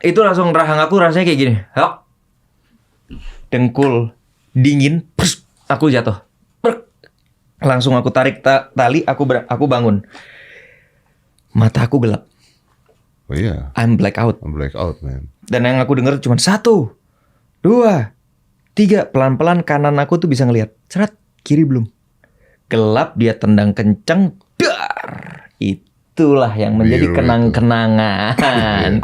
itu langsung rahang aku rasanya kayak gini. Hop. Dengkul dingin, pers, aku jatuh. Langsung aku tarik tali, aku bangun. Mata aku gelap. Oh iya. I'm blackout. I'm blackout, man. Dan yang aku denger cuma 1, 2, 3. Pelan-pelan kanan aku tuh bisa ngelihat. Cerat, kiri belum. Gelap, dia tendang kenceng. Dar. Itulah yang menjadi Biru kenang-kenangan.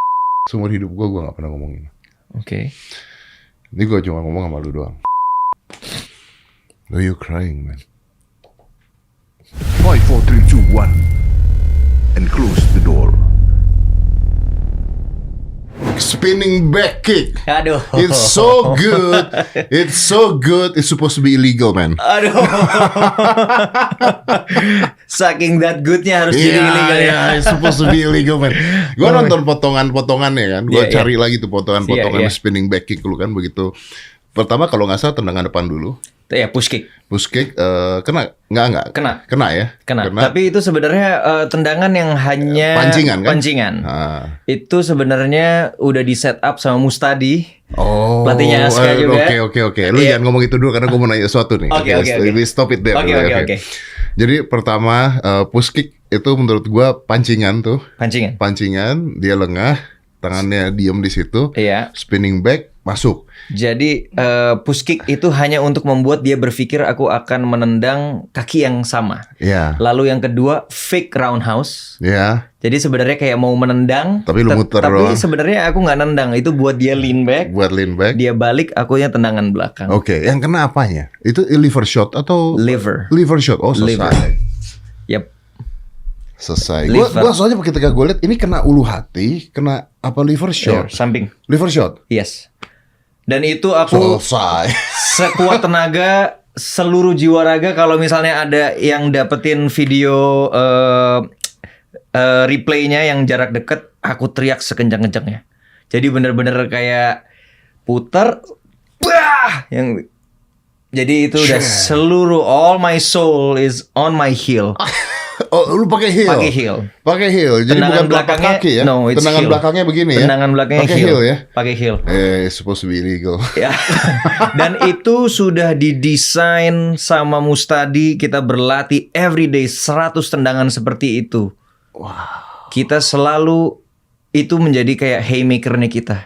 Seumur hidup gue gak pernah ngomongin. Oke. Ini gue cuma ngomong sama lu doang. Oh, you crying, man. 5, 4, 3, 2, 1 and close the door. Spinning back kick. Aduh. It's so good. It's so good. It's supposed to be illegal, man. Aduh. Saking that goodnya harus jadi illegal ya. It's supposed to be illegal, man. Gue nonton potongan-potongannya kan. Gue cari lagi tuh potongan-potongan spinning back kick lu kan begitu. Pertama kalau nggak salah tendangan depan dulu. Ya push kick. Push kick kena nggak? Kena Ya. Kena. Tapi itu sebenarnya tendangan yang hanya pancingan kan? Pancingan. Itu sebenarnya udah di set up sama Mustadi. Oh, pelatihnya Aska juga. Oke. Lu jangan ngomong itu dulu karena gue mau nanya sesuatu nih. Oke. Stop it there. Oke. Jadi pertama push kick itu menurut gue pancingan tuh. Pancingan, dia lengah, tangannya diem di situ. Iya. Spinning back masuk. Jadi push kick itu hanya untuk membuat dia berpikir aku akan menendang kaki yang sama. Iya. Lalu yang kedua fake roundhouse. Iya. Jadi sebenarnya kayak mau menendang, tapi lu muter tapi doang. sebenarnya aku nggak nendang. Itu buat dia lean back. Dia balik, akunya tendangan belakang. Oke. Yang kena apanya? Itu liver shot atau liver shot? Oh, selesai. Yep. Selesai. Gua soalnya ketika gue lihat ini kena ulu hati, kena apa liver shot? Samping. Liver shot. Yes. Dan itu aku selesai. Sekuat tenaga, seluruh jiwa raga. Kalau misalnya ada yang dapetin video replaynya yang jarak deket, aku teriak sekencang-kencangnya. Jadi bener-bener kayak putar, jadi itu udah seluruh all my soul is on my heel. Oh, lu pakai heel. Jadi tendangan bukan telapak kaki ya? No, tendangan heel. Belakangnya begini ya? Tendangan belakangnya pakai heel ya? Pakai heel. Supposed to be illegal. Ya. Dan itu sudah didesain sama Mustadi. Kita berlatih everyday 100 tendangan seperti itu. Wow. Kita selalu itu menjadi kayak haymaker-nya kita.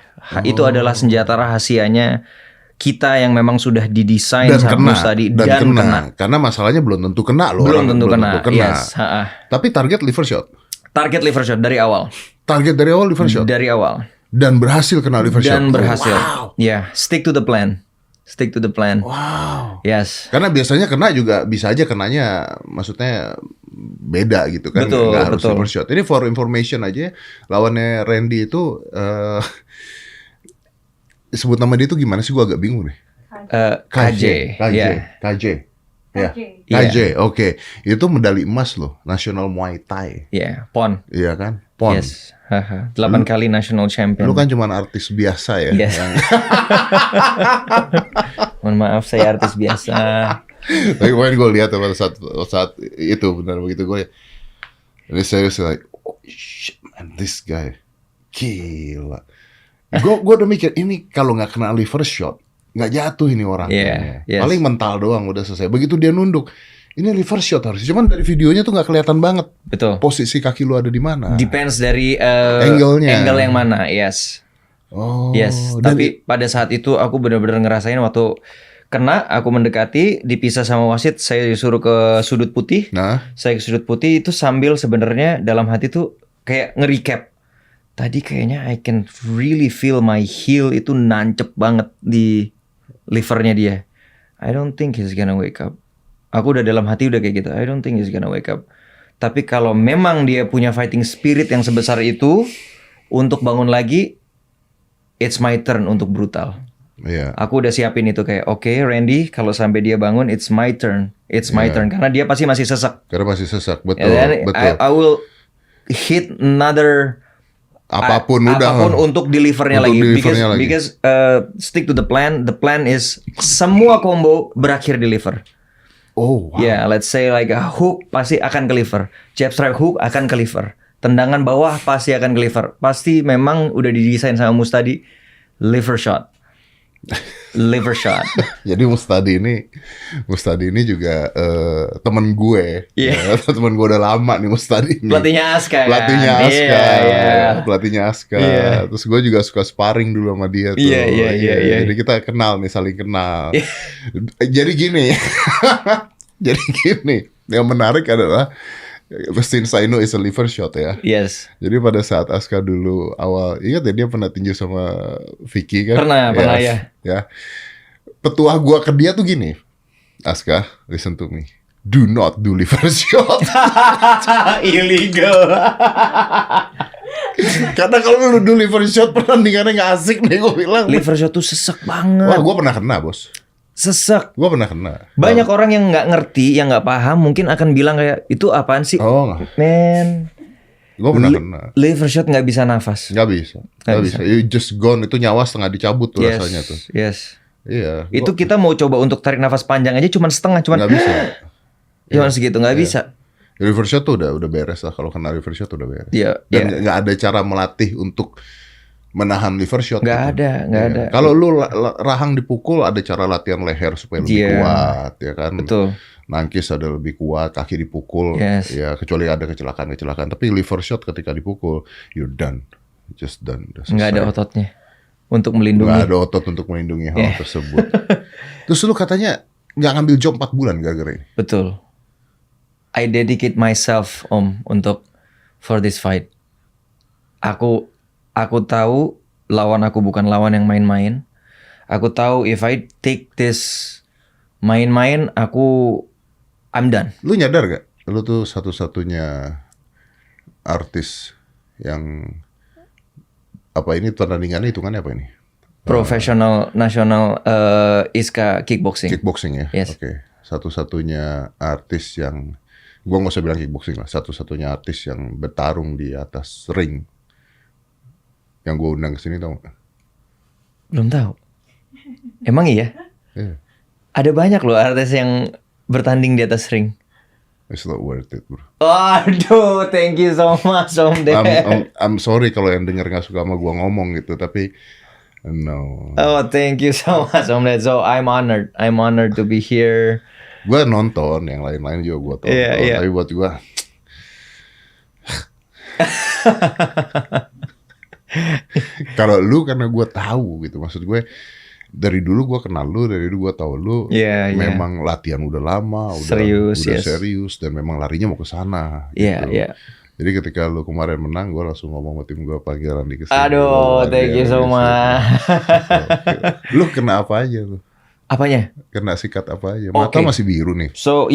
Itu adalah senjata rahasianya kita yang memang sudah didesain sama Mustadi dan kena. Karena masalahnya belum tentu kena loh. Belum tentu kena. Yes. Tapi target liver shot. Target liver shot dari awal. Target dari awal liver shot. Dari awal. Dan berhasil kena liver shot. Dan berhasil. Wow. Ya, stick to the plan. Wow. Yes. Karena biasanya kena juga bisa aja kenanya, maksudnya beda gitu kan. Betul. Nggak harus liver shot. Ini for information aja. Lawannya Randy itu sebut nama dia itu gimana sih? Gue agak bingung nih. KJ. Oke. Itu medali emas loh, National Muay Thai. PON. Iya kan? PON. Yes. 8 kali national champion. Lu kan cuma artis biasa ya. Yes. Mohon maaf, saya artis biasa. Tapi kemarin gue lihat pada saat itu benar begitu gue. Ini serius like, oh shit man, this guy gila. Gue udah mikir ini kalau nggak kena liver shot nggak jatuh ini orang. Yes. Paling mental doang udah selesai. Begitu dia nunduk, ini liver shot harusnya. Cuman dari videonya tuh nggak kelihatan banget. Betul. Posisi kaki lu ada di mana? Depends dari angle yang mana. Yes. Oh. Yes. Tapi pada saat itu aku benar-benar ngerasain waktu kena, aku mendekati, dipisah sama wasit, saya disuruh ke sudut putih. Saya ke sudut putih itu sambil sebenarnya dalam hati tuh kayak nge-recap. Tadi kayaknya I can really feel my heel itu nancep banget di livernya dia. I don't think he's gonna wake up. Aku udah dalam hati udah kayak gitu. I don't think he's gonna wake up. Tapi kalau memang dia punya fighting spirit yang sebesar itu, untuk bangun lagi, it's my turn untuk brutal. Aku udah siapin itu kayak, oke, Randy, kalau sampai dia bangun, it's my turn. It's my turn. Karena dia pasti masih sesak. Betul. I will hit another apapun untuk delivernya lagi. Because stick to the plan. The plan is semua combo berakhir di liver. Oh wow. Let's say like a hook pasti akan ke liver. Jab strike hook akan ke liver. Tendangan bawah pasti akan ke liver. Pasti memang udah didesain sama Mustadi liver shot. Liver shot. Jadi Mustadi ini juga temen gue. Iya. Ya, temen gue udah lama nih Mustadi ini. Pelatihnya Aska kan? Pelatihnya Aska. Iya. Pelatihnya Aska. Iya. Terus gue juga suka sparring dulu sama dia tuh. Iya. Jadi kita kenal nih, saling kenal. Jadi gini. Yang menarik adalah since I know it's a liver shot ya. Yes. Jadi pada saat Aska dulu awal, ingat ya dia pernah tinju sama Vicky kan? Pernah ya. Ya. Petuah gua ke dia tuh gini, Aska, listen to me. Do not do liver shot. Illegal. Karena kalau lu do liver shot pertandingannya nggak asik nih, gue bilang. Liver shot tuh sesek banget. Wah, gua pernah kena, bos. Sesek. Gua pernah kena. Banyak orang yang nggak ngerti, yang nggak paham, mungkin akan bilang kayak itu apaan sih? Oh, nggak. Man, Gua pernah kena. liver shot nggak bisa nafas. Nggak bisa. You just gone, itu nyawa setengah dicabut tuh rasanya tuh. Yes. Iya. Itu kita mau coba untuk tarik nafas panjang aja cuman setengah, cuman nggak bisa. Cuman segitu nggak bisa. Liver shot tuh udah beres lah, kalau kena liver shot udah beres. Iya. Dan nggak ada cara melatih untuk menahan liver shot. Nggak ada. Kalau lu rahang dipukul, ada cara latihan leher supaya lebih kuat, ya kan. Betul. Nangkis ada lebih kuat, kaki dipukul, ya kecuali ada kecelakaan. Tapi liver shot ketika dipukul, you're done, just done. Nggak ada ototnya untuk melindungi. Nggak ada otot untuk melindungi hal tersebut. Terus lu katanya nggak ngambil job 4 bulan gara-gara ini. Betul. I dedicate myself for this fight. Aku tahu lawan aku bukan lawan yang main-main. Aku tahu if I take this main-main, I'm done. Lu nyadar gak? Lu tuh satu-satunya artis yang ini pertandingannya hitungannya apa ini? Profesional nasional ISKA kickboxing. Kickboxing ya? Yes. Oke. Satu-satunya artis yang, gua nggak usah bilang kickboxing lah, satu-satunya artis yang bertarung di atas ring. Yang gue undang ke sini tau gak? Belum tahu. Emang iya? Yeah. Ada banyak loh artis yang bertanding di atas ring. It's not worth it, bro. Aduh, thank you so much Om Ded. I'm sorry kalau yang denger gak suka sama gue ngomong gitu, tapi no. Oh, thank you so much Om Ded. So I'm honored to be here. Gue nonton, yang lain-lain juga gue tonton. Yeah. Tapi buat gue kalau lu, karena gue tahu gitu, maksud gue dari dulu gue kenal lu, dari dulu gue tahu lu, memang latihan udah lama, udah serius, dan memang larinya mau ke sana. Gitu. Jadi ketika lu kemarin menang, gue langsung ngomong sama tim gue, panggilan di kesini. Aduh, thank you so much. Lu kena apa aja lu? Apanya? Kena sikat apa aja? Mata masih biru nih. So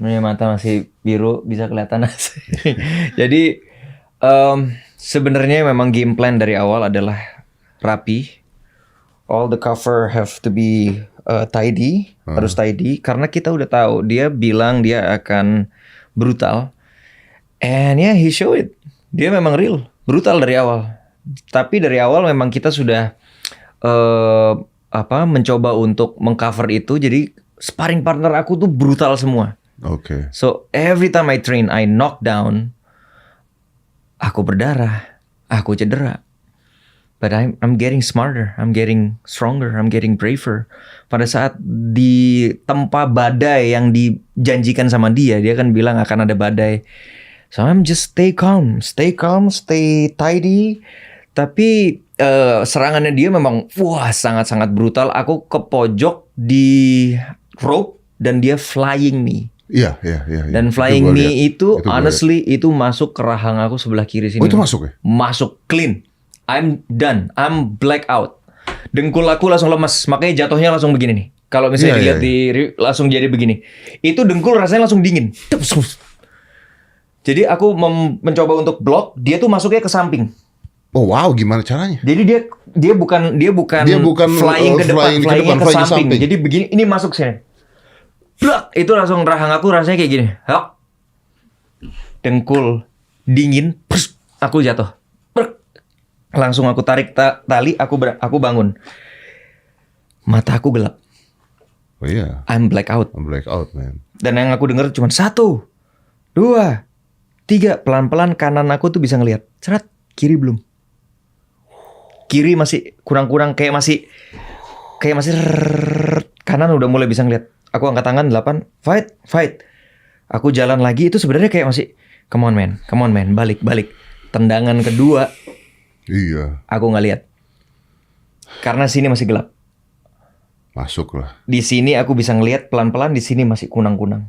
mata masih biru, bisa kelihatan. Jadi sebenarnya memang game plan dari awal adalah rapi. All the cover have to be tidy, harus tidy. Karena kita udah tahu, dia bilang dia akan brutal. And he show it. Dia memang real, brutal dari awal. Tapi dari awal memang kita sudah mencoba untuk mengcover itu. Jadi sparring partner aku tuh brutal semua. Okay. So every time I train, I knock down. Aku berdarah, aku cedera. But I'm getting smarter, I'm getting stronger, I'm getting braver. Pada saat ditempa badai yang dijanjikan sama dia kan bilang akan ada badai. So I'm just stay calm, stay tidy. Tapi serangannya dia memang sangat-sangat brutal. Aku ke pojok di rope dan dia flying knee. Iya. Dan flying knee itu honestly itu masuk ke rahang aku sebelah kiri sini. Oh, itu masuk ya? Masuk clean. I'm done. I'm black out. Dengkul aku langsung lemas. Makanya jatuhnya langsung begini nih. Kalau misalnya dilihat langsung jadi begini. Itu dengkul rasanya langsung dingin. Jadi aku mencoba untuk block, dia tuh masuknya ke samping. Oh wow, gimana caranya? Jadi dia bukan flying ke depan, flying ke samping. Jadi begini, ini masuk sini. Blak, itu langsung rahang aku rasanya kayak gini. Hop. Dengkul dingin, aku jatuh. Langsung aku tarik tali, aku bangun. Mata aku gelap. Oh iya. I'm black out. I'm black out, man. Dan yang aku dengar cuma 1, 2, 3, pelan-pelan kanan aku tuh bisa ngelihat. Cerat, kiri belum. Kiri masih kurang-kurang, kayak masih kanan udah mulai bisa ngelihat. Aku angkat tangan 8, fight. Aku jalan lagi, itu sebenarnya kayak masih come on man, balik. Tendangan kedua, Iya. aku nggak lihat. Karena sini masih gelap. Masuk lah. Di sini aku bisa ngelihat pelan-pelan, di sini masih kunang-kunang.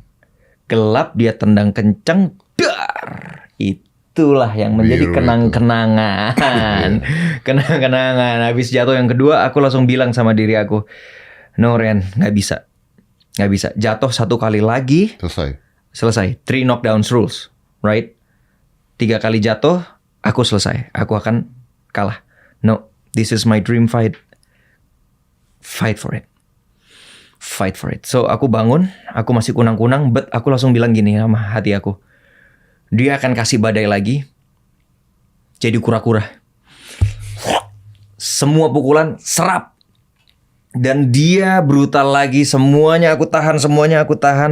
Gelap, dia tendang kencang, dar. Itulah yang menjadi Biru kenang-kenangan. Kenang-kenangan. Habis jatuh yang kedua, aku langsung bilang sama diri aku, no Ren, nggak bisa. Jatuh 1 kali lagi, selesai. 3 knockdowns rules, right? 3 kali jatuh, aku selesai. Aku akan kalah. No, this is my dream fight. Fight for it. So aku bangun, aku masih kunang-kunang, but aku langsung bilang gini sama hati aku. Dia akan kasih badai lagi. Jadi kura-kura. Semua pukulan serap. Dan dia brutal lagi. Semuanya aku tahan.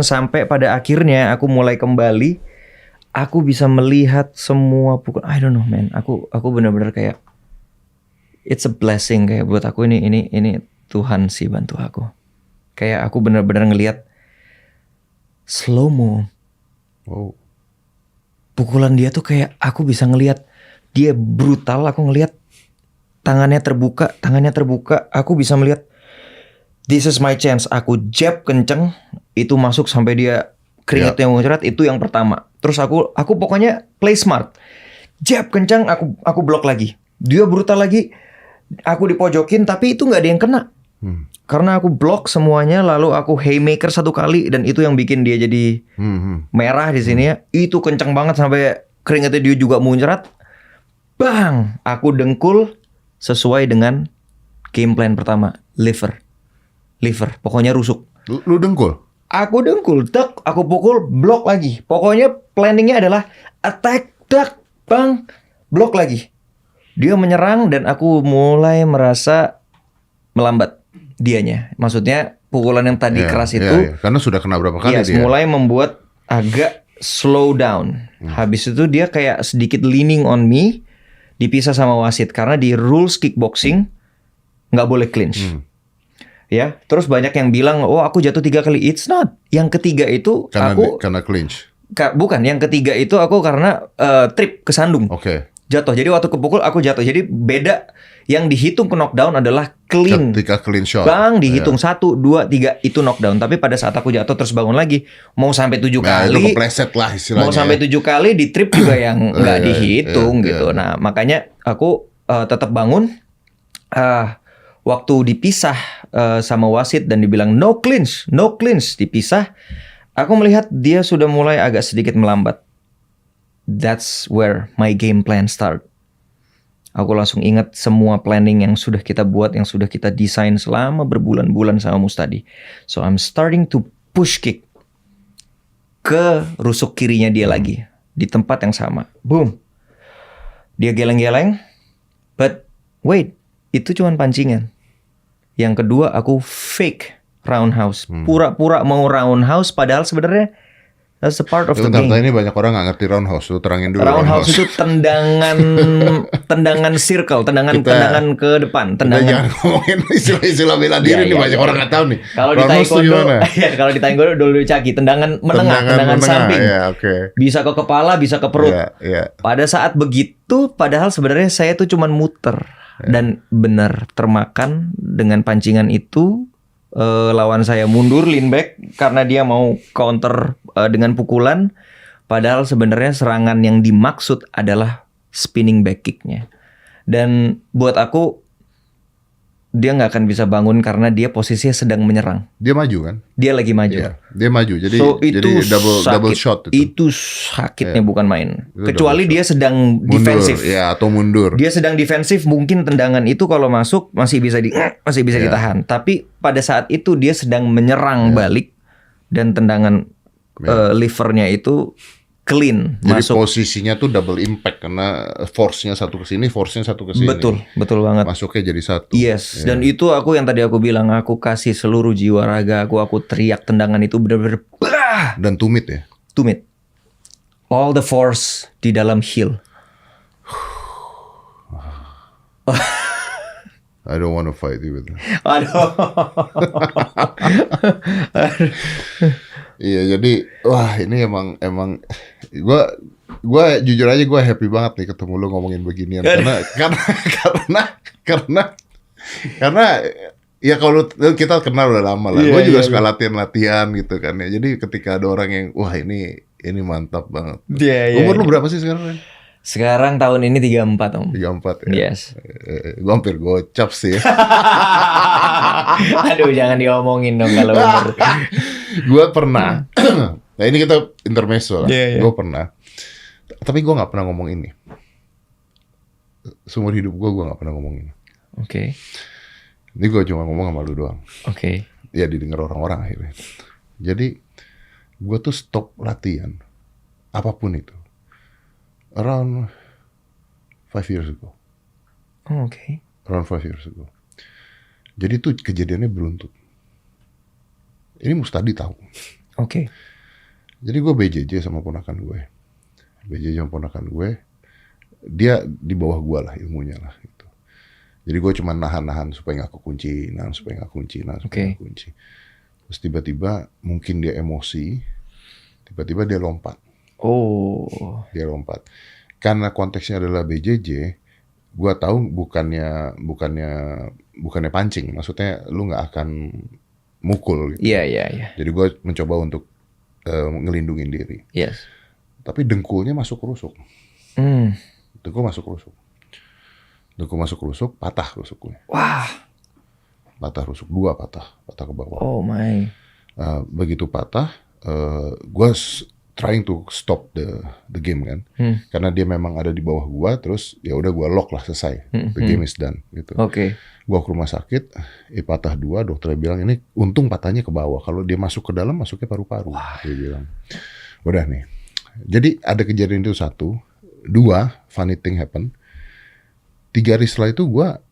Sampai pada akhirnya aku mulai kembali. Aku bisa melihat semua pukulan. I don't know man. Aku benar-benar kayak, it's a blessing kayak buat aku, ini Tuhan sih bantu aku. Kayak aku benar-benar ngelihat slow mo. Wow. Pukulan dia tuh kayak aku bisa ngelihat dia brutal. Aku ngelihat tangannya terbuka. Aku bisa melihat this is my chance. Aku jab kenceng, itu masuk sampai dia keringetnya muncrat. Itu yang pertama. Terus aku pokoknya play smart. Jab kenceng, aku blok lagi. Dia brutal lagi. Aku dipojokin, tapi itu nggak ada yang kena. Karena aku blok semuanya, lalu aku haymaker 1 kali, dan itu yang bikin dia jadi merah di sini ya. Itu kenceng banget sampai keringetnya dia juga muncrat. Bang, aku dengkul sesuai dengan game plan pertama, liver. Pokoknya rusuk. Lu dengkul? Aku dengkul, tak, aku pukul, blok lagi. Pokoknya planningnya adalah attack, tak, bang, blok lagi. Dia menyerang dan aku mulai merasa melambat dianya. Maksudnya pukulan yang tadi keras itu. Karena sudah kena berapa kali dia. Mulai membuat agak slow down. Habis itu dia kayak sedikit leaning on me. Dipisah sama wasit. Karena di rules kickboxing nggak boleh clinch. Ya, terus banyak yang bilang, oh aku jatuh 3 kali. It's not. Yang ketiga itu karena clinch. Bukan, yang ketiga itu aku karena trip kesandung. Oke. Jatuh. Jadi waktu kepukul aku jatuh. Jadi beda. Yang dihitung ke knockdown adalah clean. Ketika clean shot. Bang, dihitung 1, 2, 3 itu knockdown. Tapi pada saat aku jatuh terus bangun lagi, mau sampai 7 kali. Itu kepleset lah istilahnya. Mau sampai 7 kali di trip juga yang nggak dihitung gitu. Nah, makanya aku tetap bangun. Waktu dipisah sama wasit dan dibilang no clinch, dipisah. Aku melihat dia sudah mulai agak sedikit melambat. That's where my game plan start. Aku langsung ingat semua planning yang sudah kita buat, yang sudah kita desain selama berbulan-bulan sama Mustadi. So I'm starting to push kick ke rusuk kirinya dia lagi. Di tempat yang sama. Boom. Dia geleng-geleng. But wait, itu cuma pancingan. Yang kedua aku fake roundhouse. Pura-pura mau roundhouse padahal sebenarnya that's a part of the game. Ini banyak orang nggak ngerti roundhouse. Lu terangin dulu. Roundhouse itu tendangan circle, tendangan ke depan, tendangan. Kita jangan ngomongin istilah bela diri nih, banyak orang nggak tahu nih. Kalau di taekwondo, kalau di taekwondo dulu caki, tendangan menengah, samping. Bisa ke kepala, bisa ke perut. Pada saat begitu, padahal sebenarnya saya tuh cuman muter dan benar termakan dengan pancingan itu. Lawan saya mundur lean back karena dia mau counter dengan pukulan, padahal sebenarnya serangan yang dimaksud adalah spinning back kicknya. Dan buat aku dia nggak akan bisa bangun karena dia posisinya sedang menyerang. Dia maju kan? Dia lagi maju. Iya, dia maju. Jadi double shot itu sakitnya bukan main. Kecuali dia sedang defensif. Ya, atau mundur. Dia sedang defensif, mungkin tendangan itu kalau masuk masih bisa ditahan. Tapi pada saat itu dia sedang menyerang balik dan tendangan livernya itu clean. Jadi masuk. Posisinya tuh double impact karena force-nya satu ke sini, force-nya satu ke sini. Betul banget. Masuknya jadi satu. Yes, dan itu aku yang tadi aku bilang, aku kasih seluruh jiwa raga aku teriak tendangan itu benar-benar dan tumit ya. Tumit. all the force di dalam heel. I don't want to fight you with that. Aduh. Iya, jadi wah ini emang gue jujur aja gue happy banget nih ketemu lu ngomongin beginian karena ya kalau kita kenal udah lama lah. Gue juga suka latihan gitu kan ya. Jadi ketika ada orang yang wah ini mantap banget. Umur lu berapa sih sekarang? Sekarang tahun ini 34 Om. 34 ya? Yes. Gue hampir gocap sih. Aduh jangan diomongin dong kalau umur. Gue pernah. Nah ini kita intermezzo lah. Gue pernah. Tapi gue gak pernah ngomong ini. Seumur hidup gue gak pernah ngomong ini. Oke. Ini gue cuma ngomong sama lu doang. Oke. Ya didengar orang-orang akhirnya. Jadi gue tuh stop latihan. Apapun itu. Around 5 years ago. Oh, oke. Around 5 years ago. Jadi tuh kejadiannya beruntun. Ini Mustadi tahu. Oke. Jadi gue BJJ sama ponakan gue. BJJ sama ponakan gue. Dia di bawah gue lah ilmunya lah. Gitu. Jadi gue cuma nahan-nahan supaya gak kekunci. Nahan supaya gak kunci. Terus tiba-tiba mungkin dia emosi. Tiba-tiba dia lompat. Oh. Dia lompat. Karena konteksnya adalah BJJ, gua tahu bukannya pancing. Maksudnya lu nggak akan mukul. Gitu. Iya. Jadi gua mencoba untuk ngelindungin diri. Yes. Tapi dengkulnya masuk rusuk. Dengkul masuk rusuk, patah rusuknya. Wah. Patah rusuk, 2 patah ke bawah. Oh my. Begitu patah, gua trying to stop the game kan, karena dia memang ada di bawah gua, terus ya udah gua lock lah selesai, the game is done gitu. Oke. Gua ke rumah sakit, patah 2, dokternya bilang ini untung patahnya ke bawah, kalau dia masuk ke dalam masuknya paru-paru, dia bilang. Udah nih, jadi ada kejadian itu 1, 2, funny thing happen, 3 hari setelah itu gua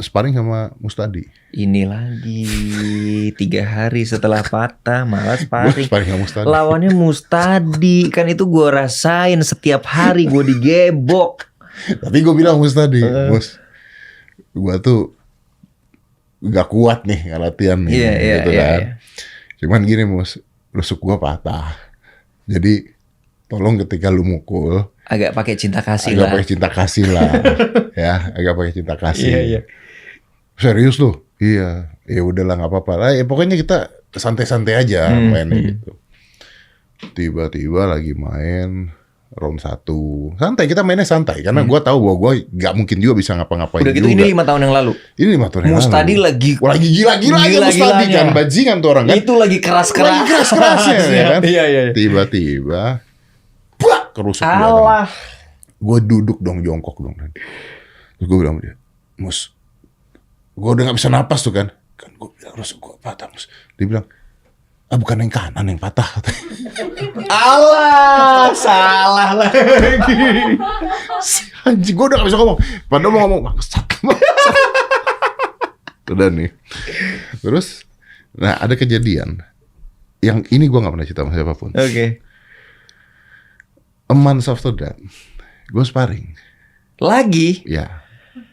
sparring sama Mustadi. Ini lagi 3 hari setelah patah malah sparring. Sama Mustadi. Lawannya Mustadi. Kan itu gue rasain setiap hari gue digebok. Tapi gue bilang Mustadi, Mus, gue tuh gak kuat nih latihan nih, gitu kan. Cuman gini Mus, rusuk gue patah. Jadi tolong ketika lu mukul agak pakai cinta kasih lah. Agak pakai cinta kasih. Iya. Serius lu? Iya. Ya udahlah nggak apa-apa lah. Ya, pokoknya kita santai-santai aja mainnya gitu. Tiba-tiba lagi main round 1. Santai, kita mainnya santai. Karena gue tahu bahwa gue nggak mungkin juga bisa ngapa-ngapain. Udah gitu juga. Ini 5 tahun yang lalu. Ini 5 tahun yang Mustadi lalu. Lagi gila-gilanya Mustadi kan. Bajingan tuh orang kan. Itu lagi keras-keras. Lagi keras-kerasnya ya kan. Iya. Tiba-tiba kerusuk Allah. Gue duduk dong, jongkok dong. Terus gue bilang sama dia, Mus, gue udah gak bisa napas tuh kan. Kan gue bilang, rusuk gue patah, Mus. Dia bilang, bukan yang kanan yang patah. Allah, salah lagi. Anjing, gue udah gak bisa ngomong. Padahal mau ngomong, maksat. Udah nih. Terus, nah ada kejadian. Yang ini gue gak pernah cerita sama siapapun. Oke. A month after that, gue sparring. Lagi? Ya,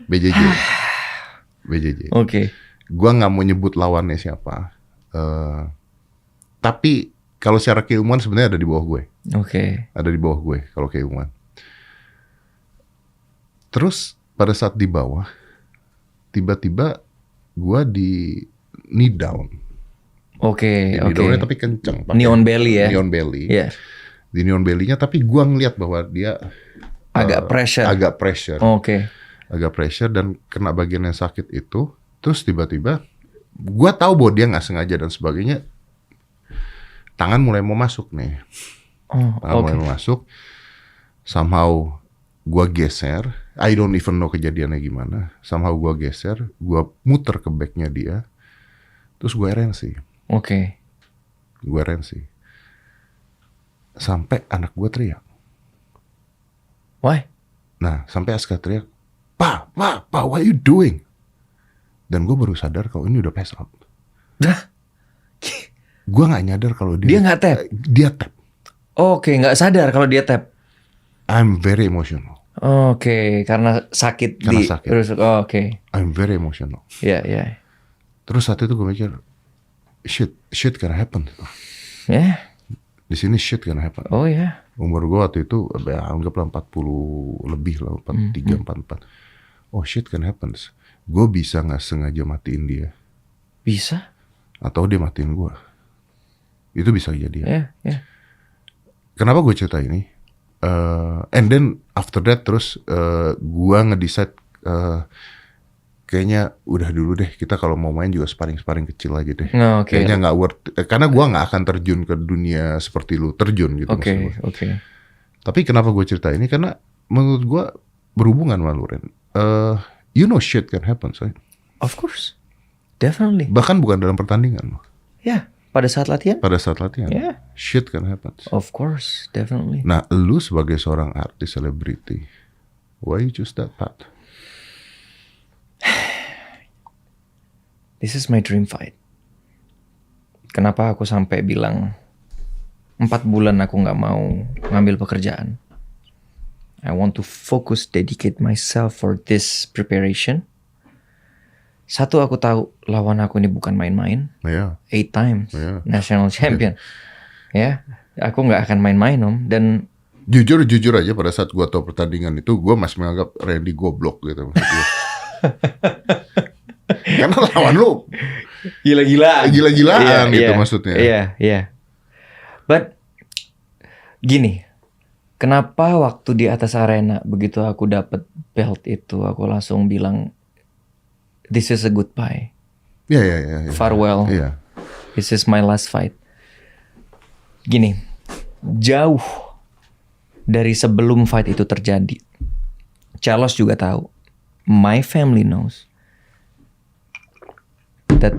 BJJ. Oke. Gue nggak mau nyebut lawannya siapa. Tapi kalau secara keilmuan sebenarnya ada di bawah gue. Oke. Ada di bawah gue kalau keilmuan. Terus pada saat di bawah, tiba-tiba gue di knee down. Oke. Knee downnya tapi kenceng. Knee on belly ya? Knee on belly. Iya. Di knee on belly-nya, tapi gue ngeliat bahwa dia agak pressure. Oke. Agak pressure dan kena bagian yang sakit itu. Terus tiba-tiba gue tahu bahwa dia nggak sengaja dan sebagainya. Tangan mulai mau masuk nih. Mulai mau masuk. Somehow gue geser. I don't even know kejadiannya gimana. Somehow gue geser. Gue muter ke backnya dia. Terus gue rensi. Oke. Gue rensi. Sampai anak gue teriak. Why? Nah, sampai Aska teriak, Pa, what are you doing? Dan gue baru sadar kalau ini udah pass out. Gue gak nyadar kalau dia nggak tap? Dia tap. Oke, nggak sadar kalau dia tap. I'm very emotional. Oke, karena sakit Karena di sakit. terus. Oke. I'm very emotional. Ya, ya. Terus saat itu gue mikir, shit gonna happen. Ya. Di sini shit gonna happen. Oh ya. Umur gue waktu itu anggaplah 40 lebih lah, 43, 44. Oh shit can happen. Gue bisa nggak sengaja matiin dia? Bisa? Atau dia matiin gue? Itu bisa jadi. Ya, ya. Kenapa gue cerita ini? And then after that terus gue ngedecide kayaknya udah dulu deh, kita kalau mau main juga sparring kecil aja deh. Oke. Kayaknya nggak worth, karena gue nggak akan terjun ke dunia seperti lu terjun gitu. Oke. Tapi kenapa gue cerita ini? Karena menurut gue berhubungan sama lu, Ren. You know shit can happen, right? Of course. Definitely. Bahkan bukan dalam pertandingan. Ya, pada saat latihan? Pada saat latihan. Yeah. Shit can happen. Of course, definitely. Nah, lu sebagai seorang artis selebriti, why you choose that path? This is my dream fight. Kenapa aku sampai bilang 4 bulan aku nggak mau ngambil pekerjaan. I want to focus, dedicate myself for this preparation. Satu, aku tahu lawan aku ini bukan main-main. Yeah. 8 times Yeah. national champion. Ya, aku nggak akan main-main om. Dan Jujur aja pada saat gua tahu pertandingan itu, gua masih menganggap Randy goblok gitu maksudnya. Karena lawan lu gila-gilaan gitu maksudnya. Iya. But gini, kenapa waktu di atas arena begitu aku dapat belt itu, aku langsung bilang this is a goodbye. Iya. Farewell. Iya. This is my last fight. Gini, jauh dari sebelum fight itu terjadi, Charles juga tahu, my family knows that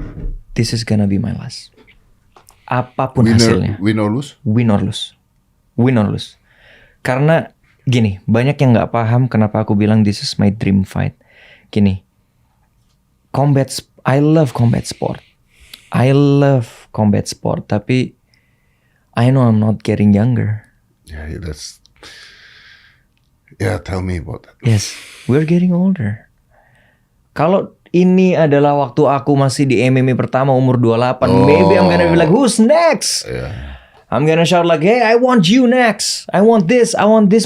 this is gonna be my last. Apapun hasilnya. Win or lose? Win or lose. Karena gini, banyak yang nggak paham kenapa aku bilang this is my dream fight. Gini, I love combat sport. Tapi I know I'm not getting younger. Tell me about that. Yes, we're getting older. Kalau ini adalah waktu aku masih di MMA pertama umur 28, maybe I'm gonna be like, who's next? Yeah. I'm gonna shout like, hey, I want you next. I want this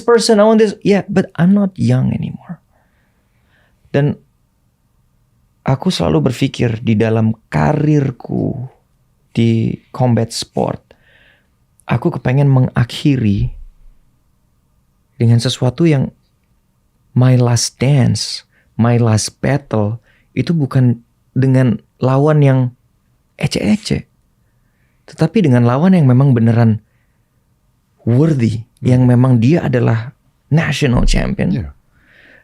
person, I want this. Yeah, but I'm not young anymore. Dan aku selalu berpikir di dalam karirku di combat sport, aku kepengen mengakhiri dengan sesuatu yang my last dance, my last battle, itu bukan dengan lawan yang ece-ece, tetapi dengan lawan yang memang beneran worthy, yang memang dia adalah national champion. Yeah.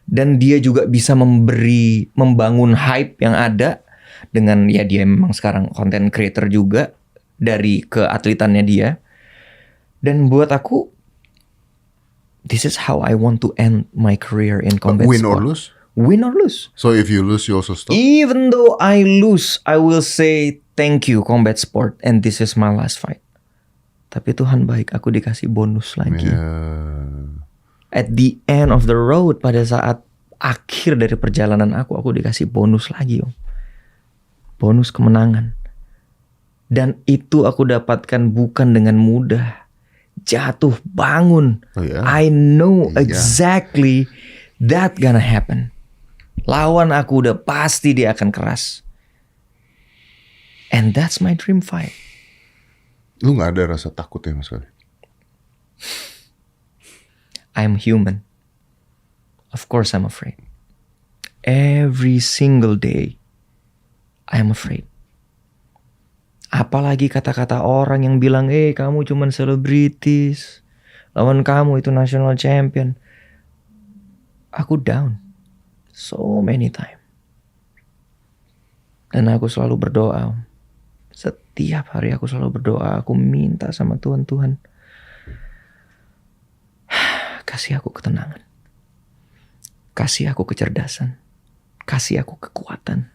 Dan dia juga bisa membangun hype yang ada dengan ya dia memang sekarang content creator juga dari keatletannya dia. Dan buat aku, this is how I want to end my career in combat Win sport. or lose? Win or lose. So if you lose, you also stop? Even though I lose, I will say thank you combat sport and this is my last fight. Tapi Tuhan baik, aku dikasih bonus lagi. Yeah. At the end of the road, pada saat akhir dari perjalanan aku dikasih bonus lagi, Om. Bonus kemenangan. Dan itu aku dapatkan bukan dengan mudah. Jatuh, bangun. Oh, yeah. I know exactly that gonna happen. Lawan aku udah pasti dia akan keras. And that's my dream fight. Lu gak ada rasa takut ya mas kali? I'm human. Of course I'm afraid. Every single day I'm afraid. Apalagi kata-kata orang yang bilang, kamu cuman selebritis, lawan kamu itu national champion. Aku down so many time. Dan aku selalu berdoa. Setiap hari aku selalu berdoa. Aku minta sama Tuhan, kasih aku ketenangan. Kasih aku kecerdasan. Kasih aku kekuatan.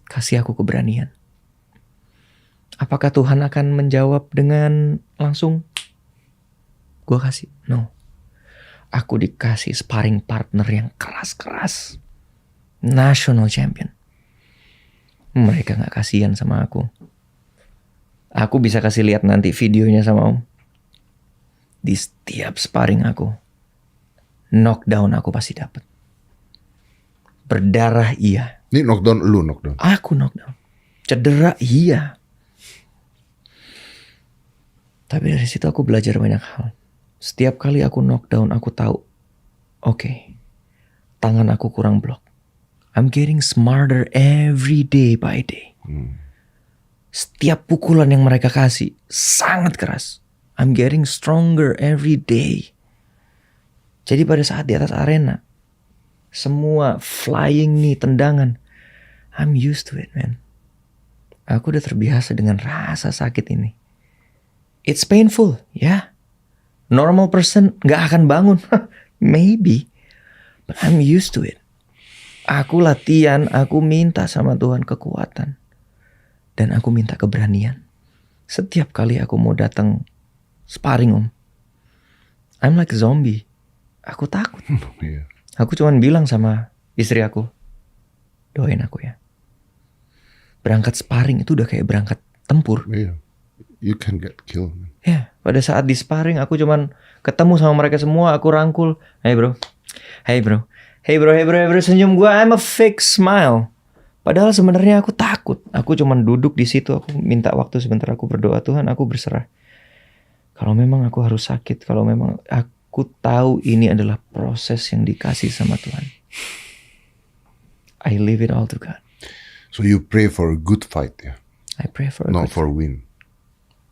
Kasih aku keberanian. Apakah Tuhan akan menjawab dengan langsung? gue kasih. No. Aku dikasih sparring partner yang keras-keras. National champion. Mereka gak kasihan sama aku. Aku bisa kasih lihat nanti videonya sama Om. Di setiap sparring aku, knockdown aku pasti dapat. Berdarah iya. Ini knockdown, lu knockdown. Aku knockdown. Cedera iya. Tapi dari situ aku belajar banyak hal. Setiap kali aku knockdown, aku tahu, oke, tangan aku kurang block. I'm getting smarter every day by day. Setiap pukulan yang mereka kasih sangat keras. I'm getting stronger every day. Jadi pada saat di atas arena, semua flying knee, tendangan, I'm used to it, man. Aku udah terbiasa dengan rasa sakit ini. It's painful, ya. Yeah. Normal person gak akan bangun. Maybe. But I'm used to it. Aku latihan, aku minta sama Tuhan kekuatan. Dan aku minta keberanian. Setiap kali aku mau datang sparring, Om, I'm like a zombie. Aku takut. Yeah. Aku cuman bilang sama istri aku, doain aku ya. Berangkat sparring itu udah kayak berangkat tempur. Yeah. You can get killed. Ya, pada saat di sparring aku cuman ketemu sama mereka semua, aku rangkul. Hey bro, hey bro, hey bro, hey bro, hey bro, senyum gue, I'm a fake smile. Padahal sebenarnya aku takut. Aku cuman duduk di situ, aku minta waktu sebentar, aku berdoa, Tuhan aku berserah. Kalau memang aku harus sakit, kalau memang aku tahu ini adalah proses yang dikasih sama Tuhan, I leave it all to God. So you pray for a good fight, yeah? I pray for a Not good for win.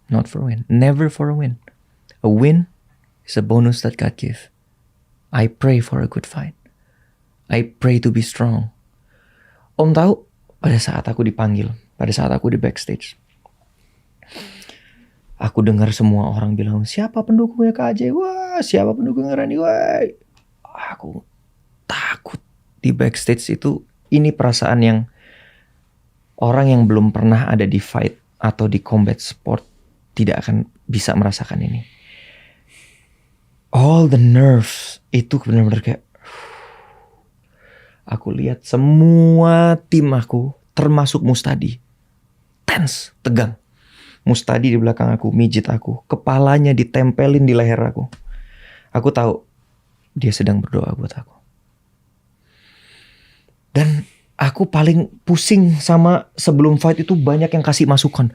Not for a win. Never for a win. A win is a bonus that God gives. I pray for a good fight. I pray to be strong. Om tahu, pada saat aku dipanggil, pada saat aku di backstage, aku dengar semua orang bilang, siapa pendukungnya KJ? Wah, siapa pendukungnya Randy? Wah. Aku takut di backstage itu. Ini perasaan yang orang yang belum pernah ada di fight atau di combat sport tidak akan bisa merasakan ini. All the nerves itu benar-benar kayak, aku lihat semua tim aku, termasuk Mustadi, tense, tegang. Mustadi di belakang aku, mijit aku, kepalanya ditempelin di leher aku. Aku tahu dia sedang berdoa buat aku. Dan aku paling pusing sama sebelum fight itu banyak yang kasih masukan.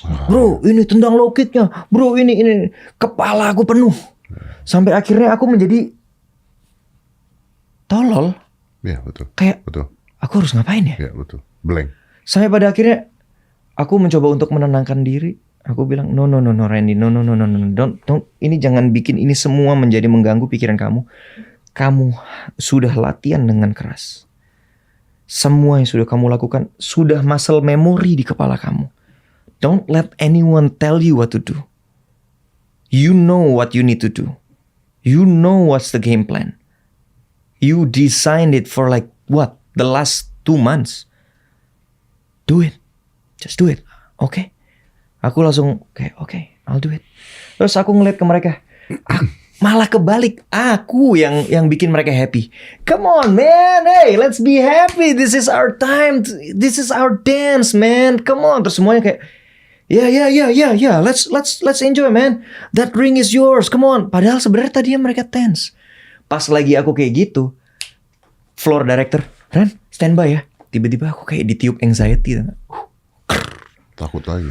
Bro, ini tendang low kicknya. Bro, ini. Kepala aku penuh. Sampai akhirnya aku menjadi tolol. Ya, betul. Kayak, betul. Aku harus ngapain ya? Ya, betul. Blank. Sampai pada akhirnya aku mencoba untuk menenangkan diri. Aku bilang, no, Randy, no. Don't. Ini jangan bikin ini semua menjadi mengganggu pikiran kamu. Kamu sudah latihan dengan keras. Semua yang sudah kamu lakukan sudah muscle memory di kepala kamu. Don't let anyone tell you what to do. You know what you need to do. You know what's the game plan. You designed it for like what? The last 2 months. Do it. Just do it. Okay? Aku langsung kayak okay, I'll do it. Terus aku ngeliat ke mereka. Malah kebalik, aku yang bikin mereka happy. Come on, man, hey, let's be happy. This is our time. This is our dance, man. Come on. Terus semuanya kayak, yeah. Let's enjoy, man. That ring is yours. Come on. Padahal sebenarnya tadinya mereka tense. Pas lagi aku kayak gitu, floor director, Ren, standby ya. Tiba-tiba aku kayak ditiup anxiety. Takut lagi.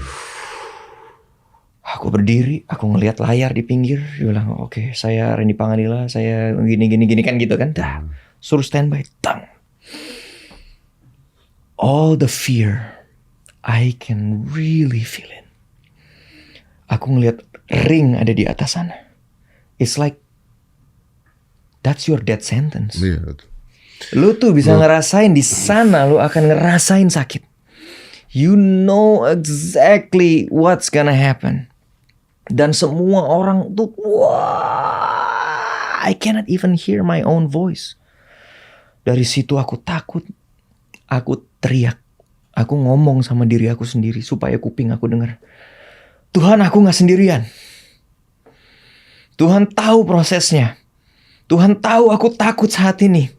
Aku berdiri, aku ngelihat layar di pinggir. Dia bilang, oke, saya Randy Panganila, saya gini kan gitu kan. Dah, suruh standby. Tang. All the fear, I can really feel it. Aku ngelihat ring ada di atas sana. It's like, that's your death sentence. Iya, betul. Lu tuh bisa ngerasain di sana, lu akan ngerasain sakit. You know exactly what's gonna happen. Dan semua orang tuh, wah, I cannot even hear my own voice. Dari situ aku takut, aku teriak, aku ngomong sama diri aku sendiri supaya kuping aku dengar. Tuhan, aku gak sendirian. Tuhan tahu prosesnya. Tuhan tahu aku takut saat ini.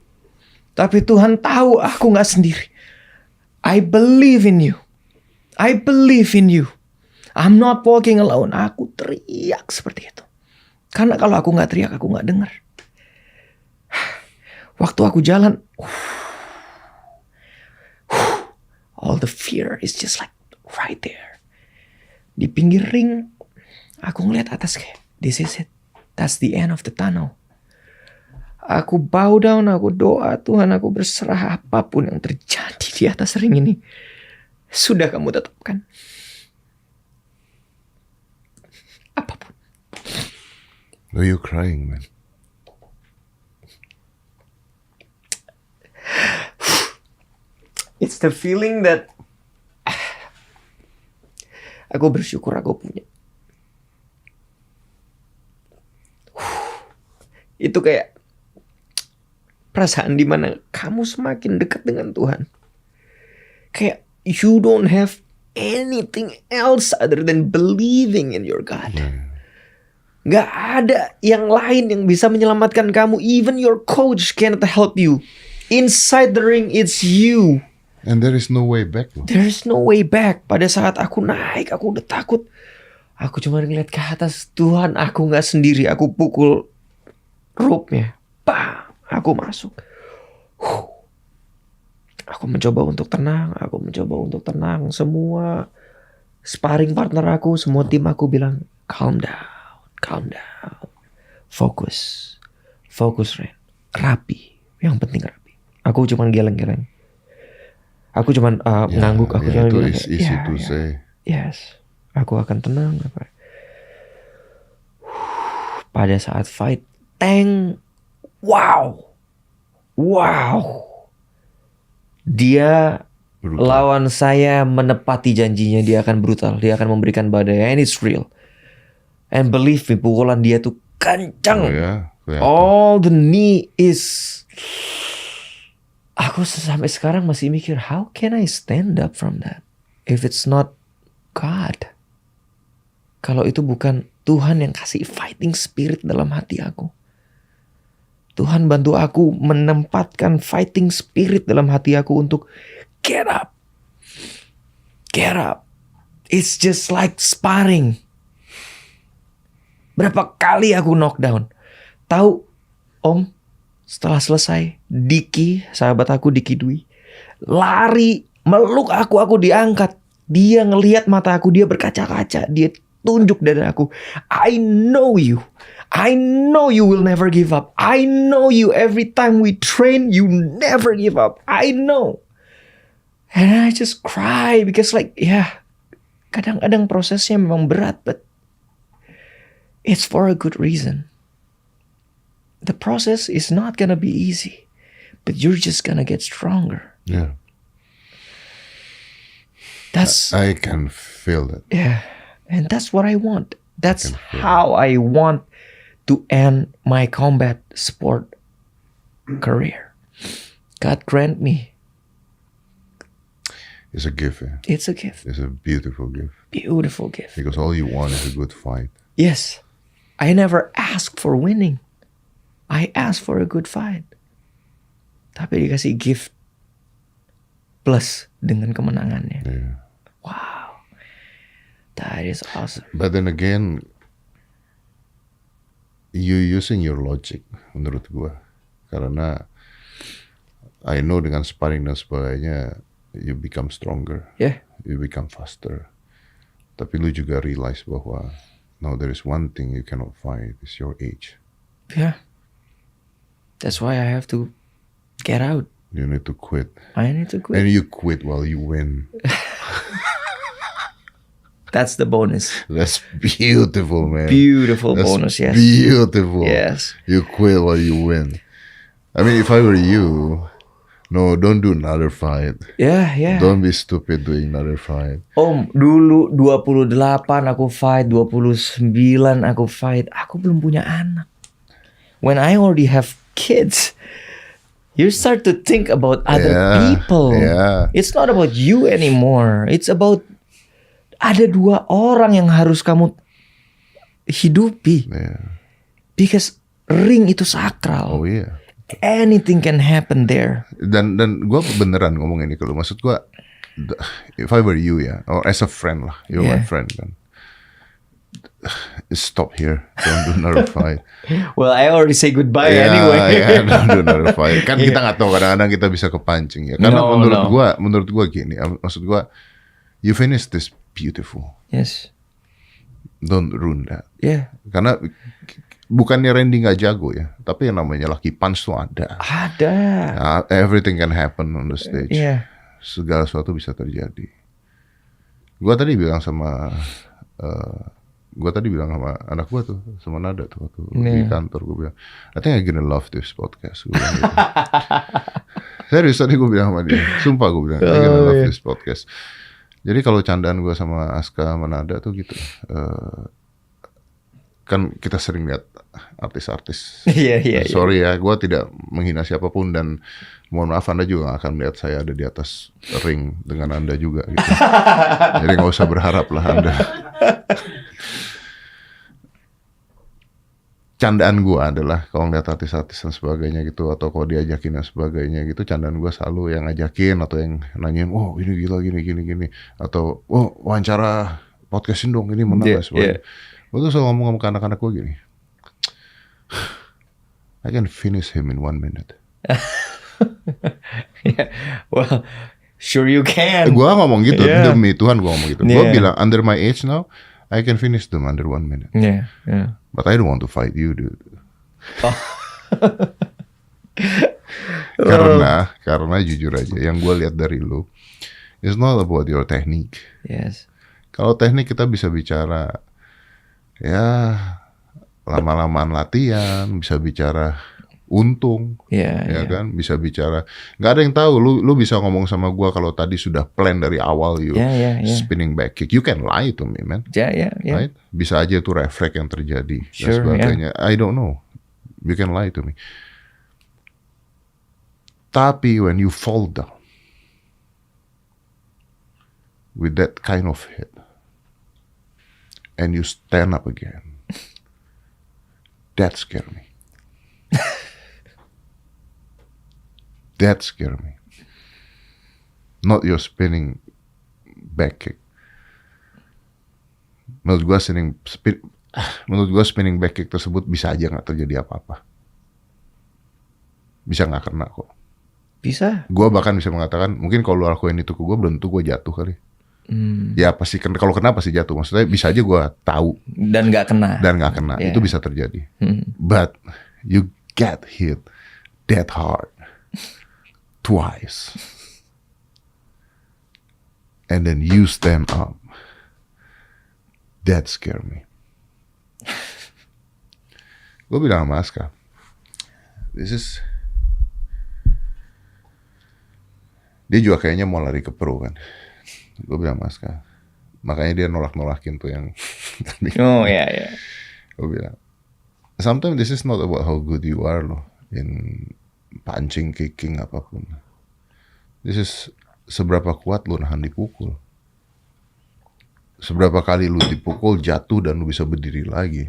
Tapi Tuhan tahu aku gak sendiri. I believe in you. I believe in you. I'm not walking alone. Aku teriak seperti itu. Karena kalau aku gak teriak, aku gak dengar. Waktu aku jalan, all the fear is just like right there. Di pinggir ring, aku ngeliat atas kayak, this is it. That's the end of the tunnel. Aku bow down, aku doa, Tuhan, aku berserah apapun yang terjadi di atas ring ini. Sudah kamu tetapkan. Apapun. Why are you crying, man? It's the feeling that aku bersyukur aku punya. Itu kayak perasaan dimana kamu semakin dekat dengan Tuhan. Kayak you don't have anything else other than believing in your God. Gak ada yang lain yang bisa menyelamatkan kamu. Even your coach cannot help you. Inside the ring, it's you. And there is no way back. There is no way back. Pada saat aku naik, aku udah takut. Aku cuma ngeliat ke atas. Tuhan, aku gak sendiri. Aku pukul rope-nya. Bam! Aku masuk. Aku mencoba untuk tenang. Semua sparring partner aku, semua tim aku bilang, calm down. Fokus, Ren. Rapi. Yang penting rapi. Aku cuma geleng-geleng. Aku cuma ngangguk. Aku cuma bilang, it's easy to say. Yes. Aku akan tenang. Pada saat fight, Tank. Wow. Dia brutal. Lawan saya menepati janjinya. Dia akan brutal. Dia akan memberikan badai. And it's real. And believe me, pukulan dia tuh kencang. All the knee is... Aku sampai sekarang masih mikir, how can I stand up from that? If it's not God. Kalau itu bukan Tuhan yang kasih fighting spirit dalam hati aku. Tuhan bantu aku menempatkan fighting spirit dalam hati aku untuk get up. It's just like sparring. Berapa kali aku knockdown. Tahu, Om, setelah selesai, Diki, sahabat aku Diki Dwi, lari, meluk aku diangkat. Dia ngelihat mata aku, dia berkaca-kaca, dia tunjuk dada aku. I know you will never give up. I know you, every time we train, you never give up. I know. And I just cry because kadang-kadang prosesnya memang berat, but it's for a good reason. The process is not gonna be easy, but you're just gonna get stronger. Yeah. That's I can feel that. Yeah. And that's what I want. That's how I want to end my combat sport career. God grant me. It's a gift. It's a gift. It's a beautiful gift. Beautiful gift. Because all you want is a good fight. Yes. I never asked for winning. I asked for a good fight. Tapi dikasih gift plus dengan kemenangannya. Yeah. Wow. That is awesome. But then again, you using your logic menurut gua. Karena I know dengan sparring dan sebagainya, you become stronger. Yeah. You become faster. Tapi lu juga realize bahwa no, there is one thing you cannot fight, it's your age. Yeah. That's why I have to get out. You need to quit. I need to quit. And you quit while you win. That's the bonus. That's beautiful, man. Beautiful That's bonus, yes. Beautiful. Yes. You quit while you win. I mean, if I were you, no, don't do another fight. Yeah. Don't be stupid doing another fight. Om, dulu 28 aku fight, 29 aku fight. Aku belum punya anak. When I already have kids, you start to think about other people. Yeah. It's not about you anymore. It's about ada 2 orang yang harus kamu hidupi. Yeah. Because ring itu sakral. Oh iya. Anything can happen there. Dan gue beneran ngomong ini ke lu. Maksud gue, if I were you ya, or as a friend lah, you're my friend kan. Stop here, don't do another fight. Well, I already say goodbye anyway. Yeah, don't do another fight. Kan kita nggak tahu, kadang-kadang kita bisa kepancing ya. Karena menurut gue gini, maksud gue, you finish this beautiful. Yes. Don't ruin that. Yeah. Karena bukannya Randy nggak jago ya, tapi yang namanya lucky punch tuh ada. Ada. Everything can happen on the stage. Yeah. Segala sesuatu bisa terjadi. Gue tadi bilang sama anak gue tuh, sama Nada tuh waktu di kantor, gue bilang, I think I'm gonna love this podcast. Gue bilang gitu. Serius tadi gue bilang sama dia, sumpah gue bilang, I'm gonna love this podcast. Jadi kalau candaan gue sama Aska sama Nada tuh gitu. Kan kita sering lihat artis-artis. Sorry ya, gue tidak menghina siapapun dan mohon maaf Anda juga gak akan melihat saya ada di atas ring dengan Anda juga gitu. Jadi gak usah berharap lah Anda. Candaan gue adalah kalau ngeliat artis-artis dan sebagainya gitu, atau kalau diajakin dan sebagainya gitu, candaan gue selalu yang ngajakin atau yang nanyain, oh ini gila gini, atau oh wawancara podcastin dong ini menang dan sebagainya. Gue tuh selalu ngomong ke anak-anak gue gini, I can finish him in 1 minute. Well, sure you can. Gue ngomong gitu, demi Tuhan gue ngomong gitu. Gue bilang, under my age now, I can finish them under 1 minute. But I don't want to fight you, dude. Oh. Karena jujur aja, yang gue lihat dari lu, it's not about your technique. Yes. Kalau teknik kita bisa bicara, ya lama-lamaan latihan, bisa bicara untung, ya kan, bisa bicara. Nggak ada yang tahu. Lu bisa ngomong sama gua kalau tadi sudah plan dari awal spinning back kick. You can lie to me, man. Right? Bisa aja itu refleks yang terjadi dan sebagainya. I don't know. You can lie to me. Tapi when you fall down with that kind of hit and you stand up again, that scare me. That scare me. Not your spinning back kick. Menurut gua spinning back kick tersebut bisa aja nggak terjadi apa-apa. Bisa nggak kena kok. Bisa. Gua bahkan bisa mengatakan mungkin kalau lu lakuin itu ke gua belum tentu gua jatuh kali. Ya pasti kalau kena pasti jatuh. Maksudnya bisa aja gua tahu dan nggak kena. Itu bisa terjadi. But you get hit that hard twice and then you stand up, that scare me. Gue bilang sama Aska, dia juga kayaknya mau lari ke pro kan. Gue bilang sama Aska, makanya dia nolak-nolakin tuh yang Gue bilang, sometimes this is not about how good you are loh in punching, kicking, apapun. This is seberapa kuat lu nahan dipukul. Seberapa kali lu dipukul, jatuh, dan lu bisa berdiri lagi.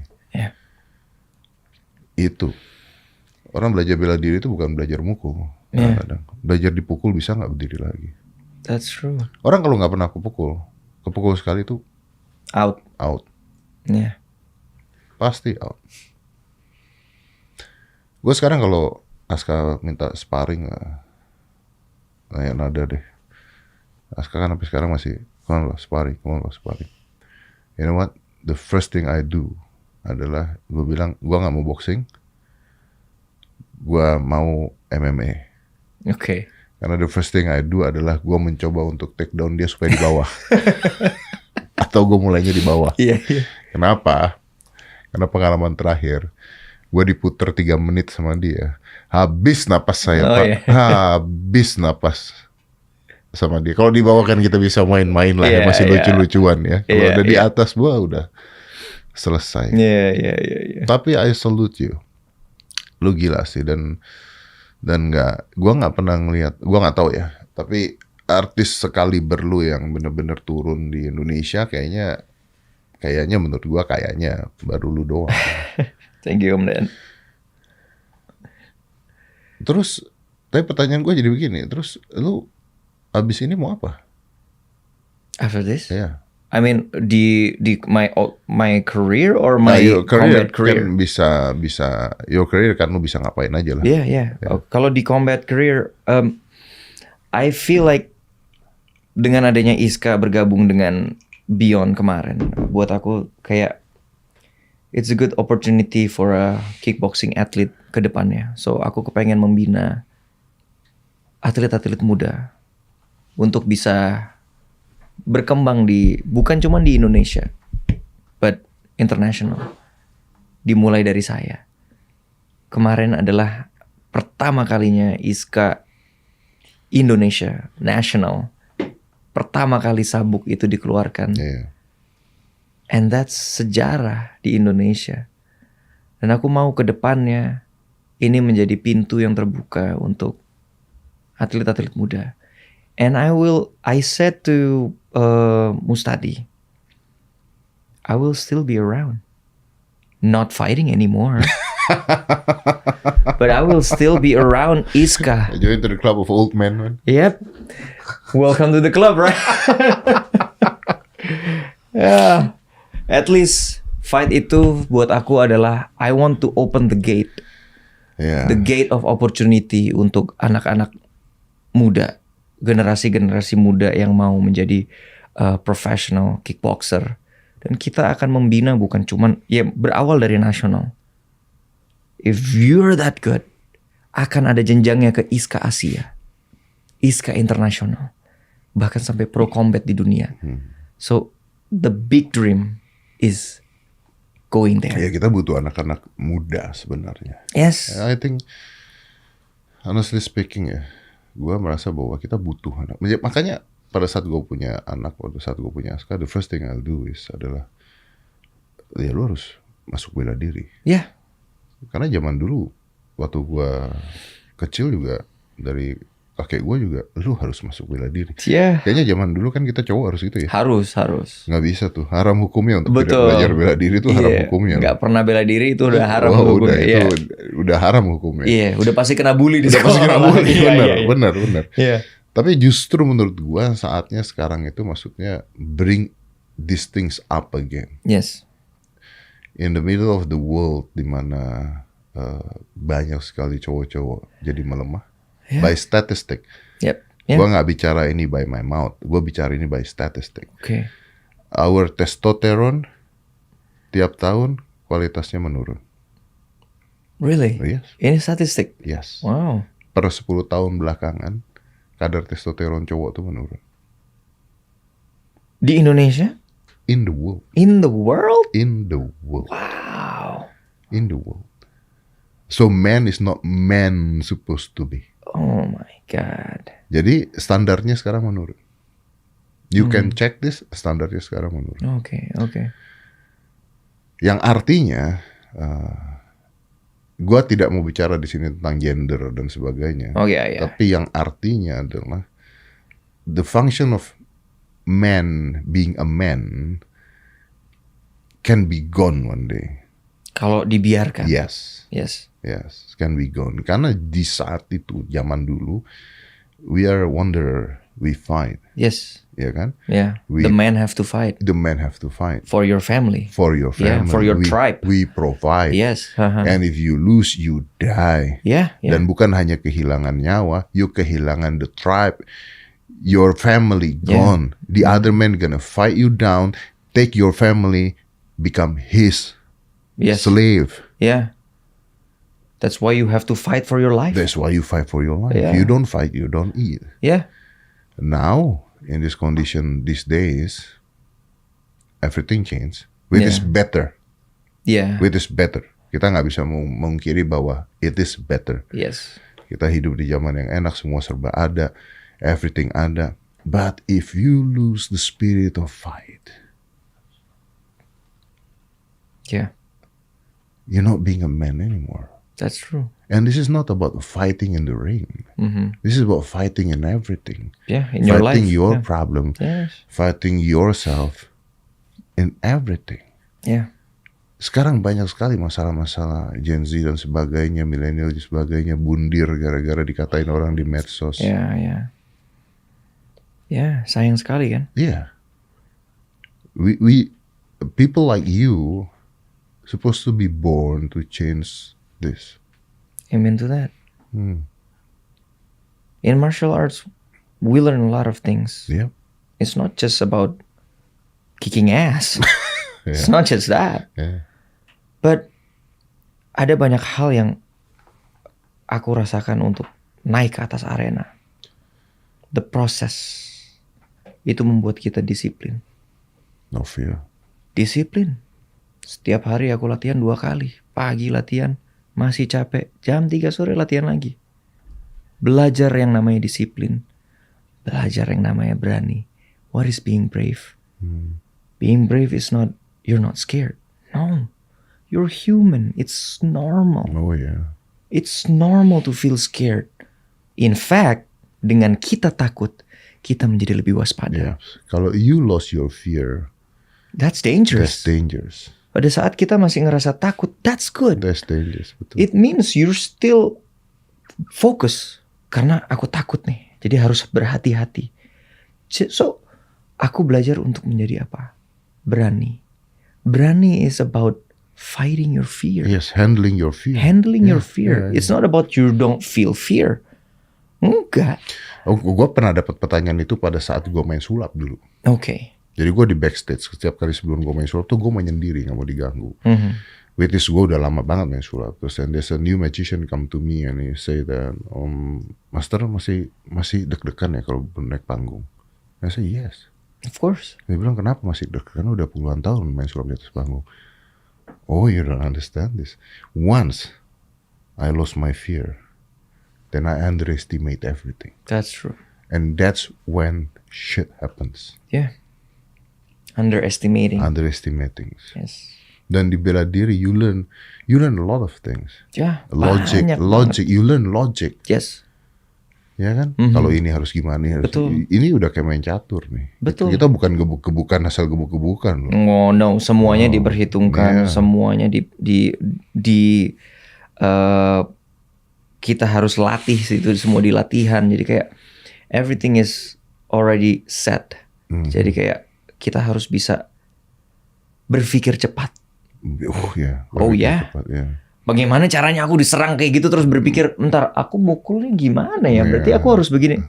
Itu. Orang belajar bela diri itu bukan belajar mukul. Kadang-kadang. Belajar dipukul bisa gak berdiri lagi. That's true. Orang kalau gak pernah kepukul sekali itu out. Pasti out. Gue sekarang kalau Aska minta sparring, kayak Nada deh. Aska kan sampai sekarang masih, come on sparring. You know what? The first thing I do adalah gue bilang, gue nggak mau boxing, gue mau MMA. Okay. Karena the first thing I do adalah gue mencoba untuk take down dia supaya di bawah. Atau gue mulainya di bawah. Kenapa? Karena pengalaman terakhir, gue diputer 3 menit sama dia. Habis napas saya, Pak. Habis napas sama dia. Kalau di bawah kan kita bisa main-main lah, masih lucu-lucuan ya. Kalau udah di atas, gua udah selesai. Tapi I salute you. Lu gila sih, dan gua nggak pernah ngelihat, gua nggak tahu ya. Tapi artis sekali berlu yang bener-bener turun di Indonesia kayaknya menurut gua baru lu doang. Thank you Om Dan. Terus, tapi pertanyaan gue jadi begini. Terus lu abis ini mau apa? After this? Ya. I mean di my career or my your combat career? kan bisa your career kan lu bisa ngapain aja lah. Yeah. Oh, kalau di combat career, I feel like dengan adanya Iska bergabung dengan Beyond kemarin, buat aku kayak it's a good opportunity for a kickboxing athlete ke depannya. So aku kepengen membina atlet-atlet muda untuk bisa berkembang bukan cuma di Indonesia, but international. Dimulai dari saya. Kemarin adalah pertama kalinya Iska Indonesia National. Pertama kali sabuk itu dikeluarkan. Yeah. And that's sejarah di Indonesia. Dan aku mau ke depannya ini menjadi pintu yang terbuka untuk atlet-atlet muda. And I said to Mustadi, I will still be around. Not fighting anymore. But I will still be around Iska. Join to the club of old men, man. Yep. Welcome to the club, right? Yeah. At least fight itu buat aku adalah I want to open the gate. Yeah. The gate of opportunity untuk anak-anak muda, generasi-generasi muda yang mau menjadi professional kickboxer. Dan kita akan membina bukan cuman berawal dari nasional. If you're that good, akan ada jenjangnya ke Iska Asia, Iska internasional, bahkan sampai pro combat di dunia. So the big dream is going there. Ya kita butuh anak-anak muda sebenarnya. Yes. I think honestly speaking ya, gue merasa bahwa kita butuh anak. Makanya pada saat gue punya anak, pada saat gue punya Aska, the first thing I'll do adalah ya lu harus masuk bela diri. Yeah. Karena zaman dulu waktu gue kecil juga dari kakek gue juga, lu harus masuk bela diri. Yeah. Kayaknya zaman dulu kan kita cowok harus gitu ya. Harus. Nggak bisa tuh, haram hukumnya untuk Betul. tidak belajar bela diri itu haram hukumnya. Nggak pernah bela diri itu udah haram Udah, hukumnya. itu udah haram hukumnya. Iya, udah pasti kena bully di Udah pasti kena bully, Iya. benar. Iya. Tapi justru menurut gue saatnya sekarang itu maksudnya bring these things up again. Yes. In the middle of the world di mana banyak sekali cowok-cowok jadi melemah. Yeah. By statistic. Yep. Yeah. Gue nggak bicara ini by my mouth. Gue bicara ini by statistic. Okay. Our testosterone tiap tahun kualitasnya menurun. Really? Yes. Ini statistik. Yes. Wow. Per 10 tahun belakangan kadar testosteron cowok tuh menurun. Di Indonesia? In the world. In the world? In the world. Wow. In the world. So man is not man supposed to be. Oh my God. Jadi standarnya sekarang menurun. You can check this, standarnya sekarang menurun. Okay. Yang artinya, gua tidak mau bicara di sini tentang gender dan sebagainya. Oh iya. Tapi yang artinya adalah the function of man being a man can be gone one day. Kalau dibiarkan. Yes, can be gone. Karena di saat itu, zaman dulu, we are wanderer, we fight. Yes. Ya kan? Yeah. The men have to fight. The men have to fight. For your family. For your family. Yeah, for your tribe. We provide. Yes. And if you lose, you die. Yeah. Dan bukan hanya kehilangan nyawa, you kehilangan the tribe. Your family gone. The other man gonna fight you down, take your family, become his slave. Yeah. That's why you have to fight for your life. That's why you fight for your life. Yeah. If you don't fight, you don't eat. Yeah. Now, in this condition these days, everything changed. Which is better. Yeah. Which is better. Kita nggak bisa mengkiri bahwa it is better. Yes. Kita hidup di zaman yang enak, semua serba ada. Everything ada. But if you lose the spirit of fight, you're not being a man anymore. That's true. And this is not about fighting in the ring. This is about fighting in everything. Yeah, in your life. Fighting your problem. Yes. Fighting yourself in everything. Yeah. sekarang banyak sekali masalah-masalah Gen Z dan sebagainya, milenial dan sebagainya, bundir gara-gara dikatain orang di medsos. Ya, sayang sekali kan. Yeah. We people like you supposed to be born to change this. Amen to that. In martial arts, we learn a lot of things. Yep. It's not just about kicking ass. It's not just that. Yeah. But ada banyak hal yang aku rasakan untuk naik ke atas arena. The process itu membuat kita disiplin. No fear. Disiplin. Setiap hari aku latihan 2 kali. Pagi latihan, masih capek. Jam 3 sore latihan lagi. Belajar yang namanya disiplin. Belajar yang namanya berani. What is being brave? Being brave is not, you're not scared. No. You're human. It's normal. Oh yeah. It's normal to feel scared. In fact, dengan kita takut, kita menjadi lebih waspada. Yeah. Kalau you lost your fear, That's dangerous. that's dangerous. Pada saat kita masih ngerasa takut, that's good. That's dangerous. Betul. It means you're still focus. Karena aku takut nih. Jadi harus berhati-hati. So, aku belajar untuk menjadi apa? Berani. Berani is about fighting your fear. Yes, handling your fear. Handling your fear. yeah. It's not about you don't feel fear. Enggak. Gue pernah dapat pertanyaan itu pada saat gue main sulap dulu. Okay. Jadi gue di backstage setiap kali sebelum gue main sulap tuh gue menyendiri, nggak mau diganggu. Which is gue udah lama banget main sulap. Terus and there's a new magician come to me and he say that, Master masih deg-degan ya kalau naik panggung. I say yes. Of course. Dia bilang kenapa masih deg-degan? Udah puluhan tahun main sulap di atas panggung. Oh, you don't understand this. Once I lost my fear, then I underestimate everything. That's true. And that's when shit happens. Yeah. Underestimating. Underestimating. Yes. Dan di bela diri, you learn a lot of things. Ya. Logic. You learn logic. Yes. Ya kan? Kalau ini harus gimana? Betul. Ini udah kayak main catur nih. Betul. Kita bukan gebuk-gebukan asal gebuk-gebukan loh. Oh no, semuanya diperhitungkan, yeah. semuanya kita harus latih itu semua di latihan. Jadi kayak everything is already set. Jadi kayak kita harus bisa berpikir cepat. Oh ya. Bagaimana caranya aku diserang kayak gitu terus berpikir, ntar aku mukulnya gimana ya? Berarti aku harus begini.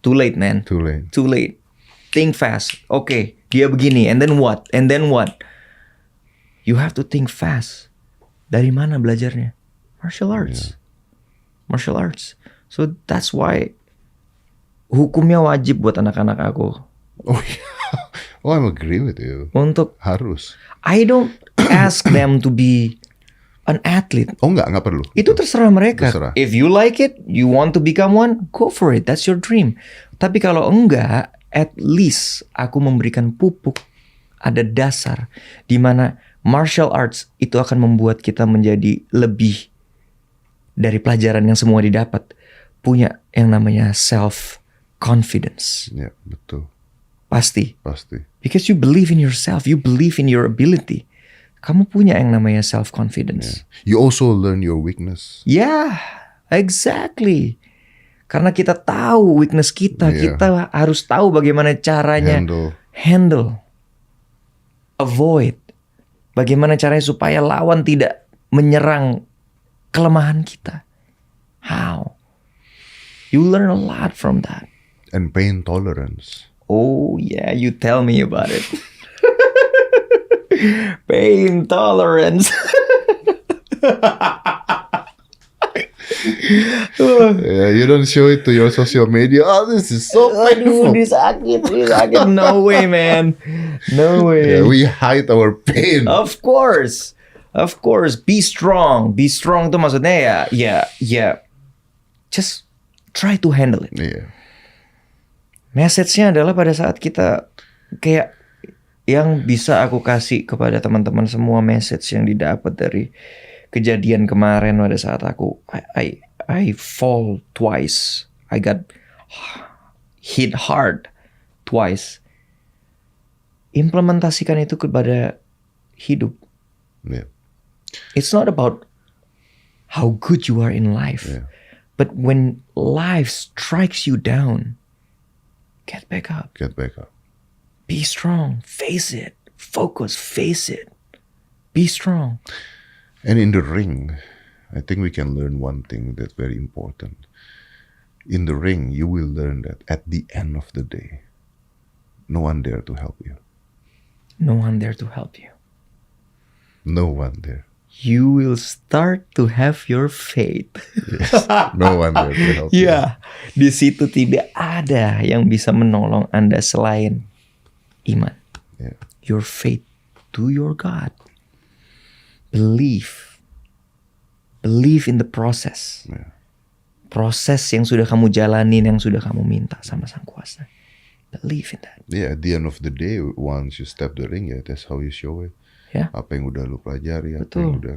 Too late, man. Too late. Think fast. Oke, dia begini. And then what? You have to think fast. Dari mana belajarnya? Martial arts. Martial arts. So that's why hukumnya wajib buat anak-anak aku. Oh yeah. Oh, I'm agree with you. Untuk harus. I don't ask them to be an athlete. Oh nggak perlu. Itu terserah mereka. Terserah. If you like it, you want to become one, go for it. That's your dream. Tapi kalau enggak, at least aku memberikan pupuk, ada dasar di mana martial arts itu akan membuat kita menjadi lebih dari pelajaran yang semua didapat. Punya yang namanya self confidence. Ya, betul. Pasti. Pasti. Because you believe in yourself, you believe in your ability. Kamu punya yang namanya self confidence. Yeah. You also learn your weakness. Yeah, exactly. Karena kita tahu weakness kita, kita harus tahu bagaimana caranya handle, avoid. Bagaimana caranya supaya lawan tidak menyerang kelemahan kita. How? You learn a lot from that. And pain tolerance. Oh yeah, you tell me about it. Pain tolerance. Yeah, you don't show it to your social media. Oh, this is so painful. Aduh, disakit. No way, man. No way. Yeah, we hide our pain. Of course. Be strong. Be strong tuh maksudnya ya. Just try to handle it. Yeah. Message-nya adalah pada saat kita kayak yang bisa aku kasih kepada teman-teman semua, message yang didapat dari kejadian kemarin pada saat aku I fall twice. I got hit hard twice. Implementasikan itu kepada hidup. Yeah. It's not about how good you are in life. Yeah. But when life strikes you down, get back up. Get back up. Be strong. Face it. Focus. Face it. Be strong. And in the ring, I think we can learn one thing that's very important. In the ring, you will learn that at the end of the day, no one there to help you. No one there to help you. No one there. You will start to have your faith. Yes. No one there to help you. Ya, di situ tidak ada yang bisa menolong Anda selain iman. Yeah. Your faith to your God. Believe. Believe in the process. Yeah. Proses yang sudah kamu jalanin, yang sudah kamu minta sama Sang Kuasa. Believe in that. Yeah, at the end of the day, once you step the ring, that's how you show it. Ya. Apa yang udah lu pelajari, apa Betul. yang udah,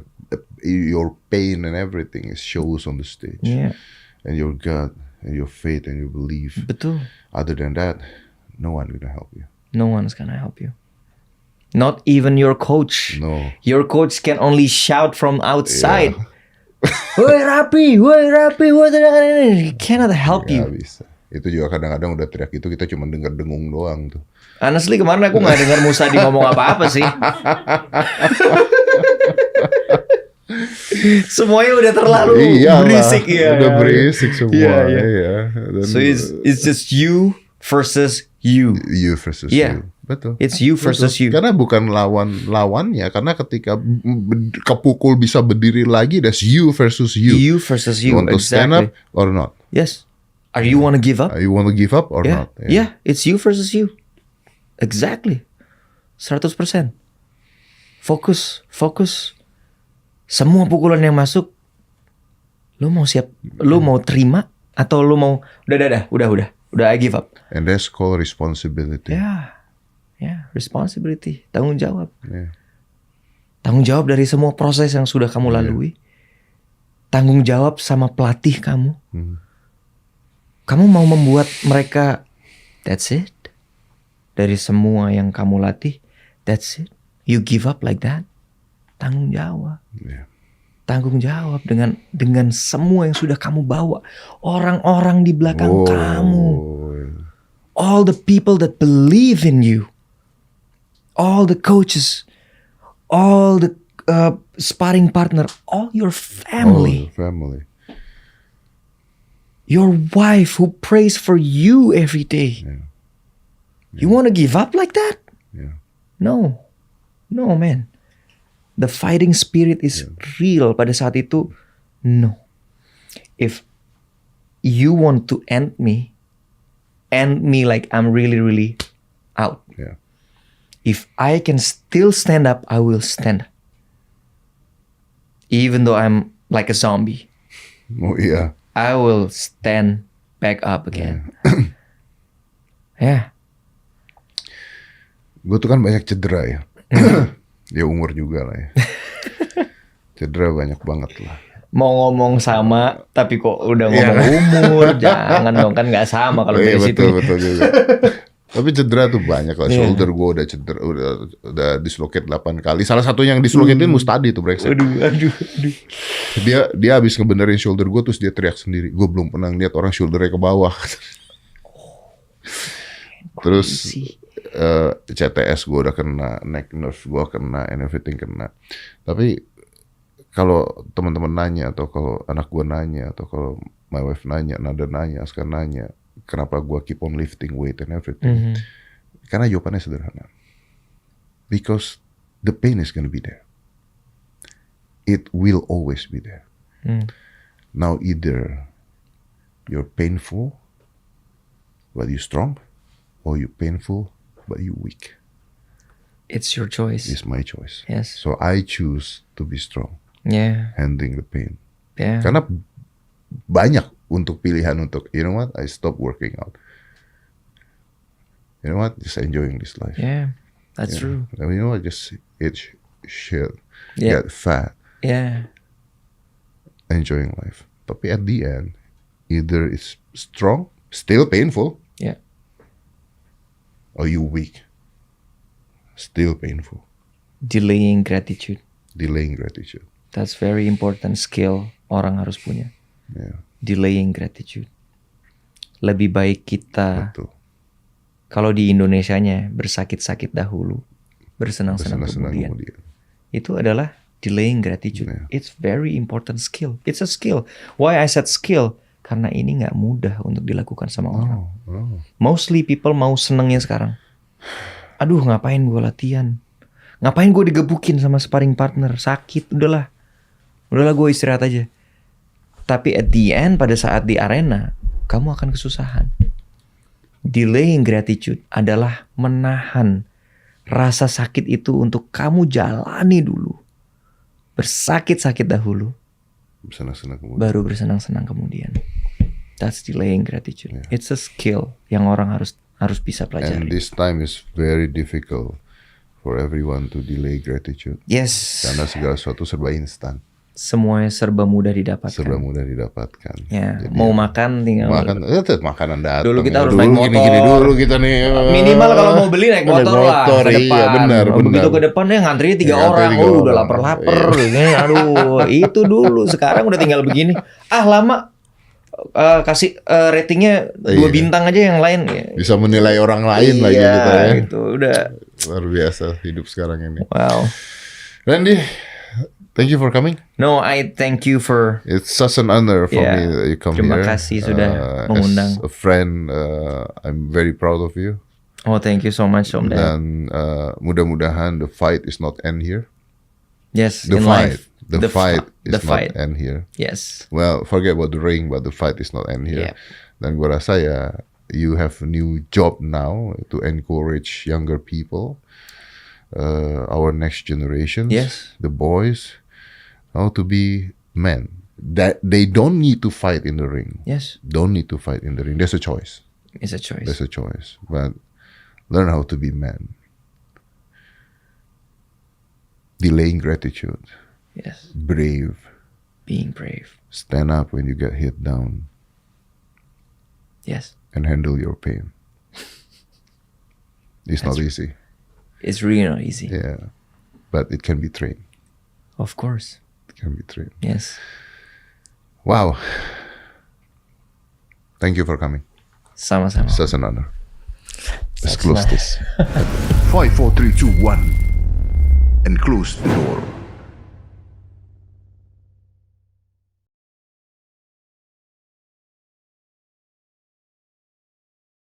your pain and everything is shows on the stage. Yeah. And your God, and your faith, and your belief. Betul. Other than that, no one gonna help you. No one's gonna help you. Not even your coach. No. Your coach can only shout from outside. Yeah. Woi Rapi, woi he cannot help Nggak you. bisa. Itu juga kadang-kadang udah teriak itu kita cuma dengar dengung doang tuh. Honestly kemarin aku nggak dengar Musadi ngomong apa-apa sih. Semuanya udah terlalu Iyalah, berisik ya. Udah berisik semua. Iya, iya. Iya. Dan So it's just you versus you. you versus Iya. you. Betul. It's you versus Betul. you. Karena bukan lawannya. Karena ketika kepukul bisa berdiri lagi, that's you versus you. You versus you. You want to stand up or not? Yes. Are you want to give up? You want to give up or Yeah. not? Yeah. It's you versus you. Exactly. 100%. Fokus. Semua pukulan yang masuk, lu mau siap, lu mau terima atau lu mau udah I give up. And that's called responsibility. Ya, responsibility, tanggung jawab. Yeah. Tanggung jawab dari semua proses yang sudah kamu lalui. Tanggung jawab sama pelatih kamu. Kamu mau membuat mereka, that's it. Dari semua yang kamu latih, that's it. You give up like that. Tanggung jawab. Yeah. Tanggung jawab dengan semua yang sudah kamu bawa. Orang-orang di belakang kamu. All the people that believe in you. All the coaches. All the sparring partner. All your family. Your family. Your wife who prays for you every day. Yeah. You want to give up like that? Yeah. No, man. The fighting spirit is real pada saat itu. No. If you want to end me like I'm really, really out. Yeah. If I can still stand up, I will stand. Even though I'm like a zombie, Oh iya. I will stand back up again. Yeah. Gue tuh kan banyak cedera ya. Ya umur juga lah ya. Cedera banyak banget lah. Mau ngomong sama, tapi kok udah ngomong umur, jangan dong, kan nggak sama kalau dari situ. Betul juga. Tapi cedera tuh banyak lah. Shoulder gue udah cedera, udah dislocate 8 kali. Salah satunya yang dislocatein Mustadi tuh brengsek. Aduh. Dia habis ngebenerin shoulder gue terus dia teriak sendiri. Gue belum pernah lihat orang shouldernya ke bawah. Terus CTS gue udah kena, neck nerve gue kena, and everything kena. Tapi kalau teman-teman nanya atau kalau anak gue nanya atau kalau my wife nanya, Nada nanya, Askar nanya, kenapa gue keep on lifting weight and everything? Karena jawabannya sederhana. Because the pain is gonna be there. It will always be there. Now either you're painful but you're strong, or you're painful but you're weak. It's your choice. It's my choice. Yes. So I choose to be strong, Yeah. handling the pain. Yeah. Karena banyak untuk pilihan untuk, you know what, I stop working out. You know what, just enjoying this life. Yeah. That's true. You know what, just eat shit, Yeah. get fat, Yeah. enjoying life. Tapi at the end, either it's strong, still painful, Yeah. or you weak, still painful. Delaying gratitude. Delaying gratitude. That's very important skill orang harus punya. Yeah. Delaying gratitude. Lebih baik kita, Betul. kalau di Indonesianya, bersakit-sakit dahulu, bersenang-senang Bersenang-senang kemudian. Itu adalah delaying gratitude. Yeah. It's very important skill. It's a skill. Why I said skill? Karena ini nggak mudah untuk dilakukan sama orang. Mostly people mau senengnya sekarang. Aduh, ngapain gue latihan? Ngapain gue digebukin sama sparring partner? Sakit, udahlah gue istirahat aja. Tapi at the end, pada saat di arena, kamu akan kesusahan. Delaying gratitude adalah menahan rasa sakit itu untuk kamu jalani dulu. Bersakit-sakit dahulu, Bersenang-senang kemudian. baru bersenang-senang kemudian. That's delaying gratitude. It's a skill yang orang harus bisa And pelajari. this time is very difficult for everyone to delay gratitude. Yes, Karena segala sesuatu serba instan, semuanya serba mudah didapatkan. serba mudah didapatkan. Ya, Jadi, mau makan tinggal. makanan datang. Dulu kita ya. harus Dulu naik motor. Gini dulu kita nih. Minimal kalau mau beli naik motor lah ke iya, depan. benar. Begitu ke depan ya ngantrinya 3 Ya, ngantri orang. 3 Oh, udah orang. lapar-lapar. Aduh, itu dulu. Sekarang udah tinggal begini. Lama. Kasih ratingnya 2 Iya. bintang aja, yang lain. Bisa menilai orang lain lagi Iya, kita ya. gitu. Udah. Luar biasa hidup sekarang ini. Wow. Randy, thank you for coming. No, I thank you for. It's such an honor for Yeah. me that you come Terima here. kasih sudah mengundang. As a friend, I'm very proud of you. Oh, thank you so much, Om Dan. Dan mudah-mudahan the fight is not end here. Yes, The in fight, life. the fight is the not fight. end here. Yes. Well, forget about the ring, but the fight is not end here. Yeah. Dan gua rasa ya, you have a new job now to encourage younger people, our next generations, Yes. the boys, how to be men. That they don't need to fight in the ring. Yes. Don't need to fight in the ring. There's a choice. It's a choice. There's a choice. But learn how to be men. Delaying gratitude. Yes. Brave. Being brave. Stand up when you get hit down. Yes. And handle your pain. It's not That's easy. It's really not easy. Yeah. But it can be trained. Of course. It can be trained. Yes. Wow. Thank you for coming. Sama-sama. Such an honor. Let's That's close nice. this. 5, 4, 3, 2, 1. And close the door.